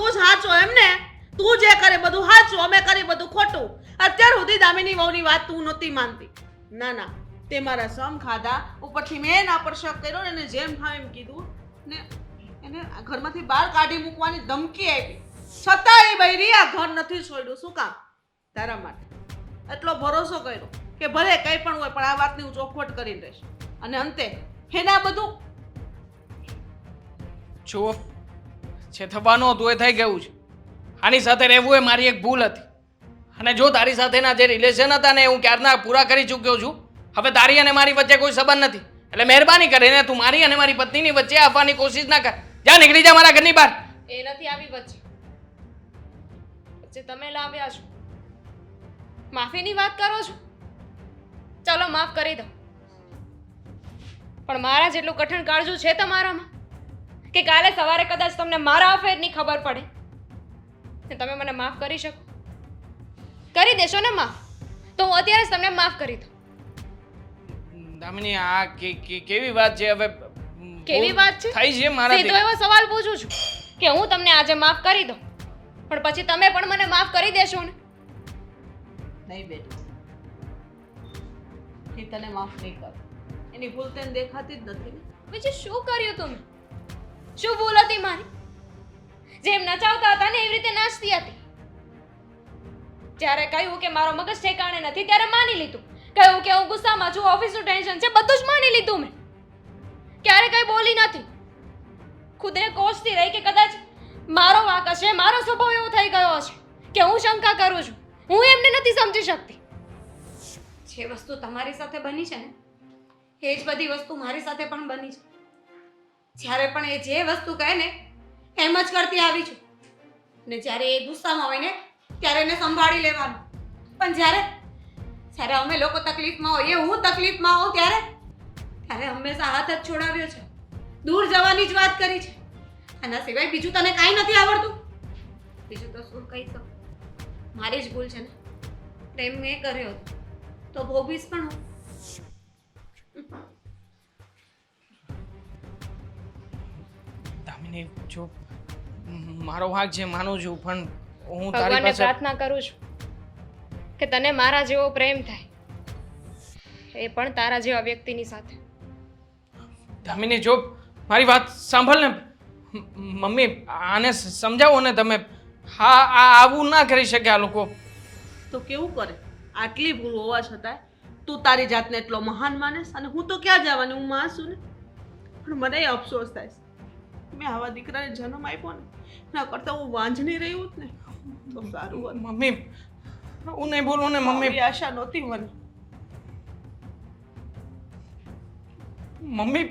S2: ને
S5: સાચો એમ ને? તું જે કરે બધું સાચું, અમે કરી બધું ખોટું. અત્યાર સુધી દામિની વહુની વાત તું નહોતી માનતી. ના તે મારા સમ ખાધા ઉપરથી મેં એના પર શક કર્યો ને એને જેમ થાય એમ કીધું ને એને આ ઘરમાંથી બહાર કાઢી મૂકવાની ધમકી આપી છતાં એ બૈરી આ ઘર નથી છોડ્યું. શું કામ? તારા માટે એટલો ભરોસો કર્યો કે ભલે કંઈ પણ હોય પણ આ વાતની હું ચોખવટ કરીને રહીશ અને અંતે એના બધું
S2: છો જે થવાનું હતું એ થઈ ગયું છે. આની સાથે રહેવું એ મારી એક ભૂલ હતી અને જો તારી સાથેના જે રિલેશન હતા ને હું ક્યારના પૂરા કરી ચૂક્યો છું. હવે તારી અને મારી વચ્ચે કોઈ સંબંધ નથી એટલે મહેરબાની કરીને તું મારી અને મારી પત્નીની વચ્ચે આવવાની કોશિશ ના કર. જા, નીકળી જા મારા ઘરની બહાર.
S4: એ નથી આવી વચ્ચે તમે લાવ્યા છો. માફીની વાત કરો છો, ચલો માફ કરી દો પણ મારા જેટલું કઠણ કાળજું છે તમારામાં કે કાલે સવારે કદાચ તમને મારા અફેરની ખબર પડે ને તમે મને માફ કરી શકો? કરી દેશો ને માફ? તો હું અત્યારે જ તમને માફ કરી દઉં.
S2: દામિની આ કેવી વાત છે? હવે
S4: કેવી વાત છે?
S2: થઈ છે મારાથી.
S4: સીધો એવો સવાલ પૂછું છું કે હું તમને આજે માફ કરી દઉં પણ પછી તમે પણ મને માફ કરી દેશો ને?
S5: નહીં બેટા, એ તને માફ નહીં કર. એની ભૂલ તને દેખાતી જ નથી ને.
S4: બીજું શું કર્યું તમે? શું ભૂલ હતી મારી? જેમ નચાવતા હતા ને એવી રીતે નાચતી હતી. જ્યારે કહ્યું કે મારો મગજ ઠેકાણે નથી ત્યારે માની લીધું. કહ્યું કે હું ગુસ્સામાં છું, ઓફિસનું ટેન્શન છે, બધું જ માની લીધું મેં. ક્યારે કઈ બોલી નથી. ખુદને કોસતી રહી કે કદાચ મારો વાંક હશે, મારો સ્વભાવ એવો થઈ ગયો હશે કે હું શંકા કરું છું. હું એમને નથી સમજી શકતી.
S1: જે વસ્તુ તમારી સાથે બની છે ને એ જ બધી વસ્તુ મારી સાથે પણ બની છે. જ્યારે પણ એ જે વસ્તુ કહે ને એમ જ કરતી આવી છું. ને જ્યારે એ ગુસ્સામાં હોય ને ત્યારે એને સંભાળી લેવાનું. પણ જ્યારે અમે લોકો તકલીફમાં હોઈએ, હું તકલીફમાં હોઉં ત્યારે હંમેશા હાથ જ છોડાવ્યો છે. દૂર જવાની જ વાત કરી છે. આના સિવાય બીજું તને કાંઈ નથી આવડતું. બીજું તો શું કહી શકું? મારી જ ભૂલ છે ને. પ્રેમ મેં કર્યો હતો તો ભોગવીશ પણ હું.
S2: દામિની જો મારો વાંક છે માનું છું, પણ હું તારી
S4: ભગવાનને
S2: પાસે
S4: પ્રાર્થના કરું છું કે તને મારા જેવો પ્રેમ થાય, એ પણ તારા જેવા વ્યક્તિની સાથે.
S2: દામિની જો મારી વાત સાંભળ ને. મમ્મી આને સમજાવો ને તમે. હા આ આવું ના કરી શકે આ લોકો.
S5: તો કેવું કરે? આટલી ભૂલ હોવા છતાંય તું તારી જાતને એટલો મહાન માનેસ, અને હું તો ક્યાં જવાની, હું માં છું ને. પણ મને અફસોસ થાય છે, મેં આવા દીકરાને જન્મ આપ્યો ને, એના કરતાં હું વાંઝણી રહી હોત ને તો સારું હોત.
S2: મમ્મી હું નહીં બોલું ને મમ્મી.
S5: આવી આશા નહોતી મને.
S2: મમ્મી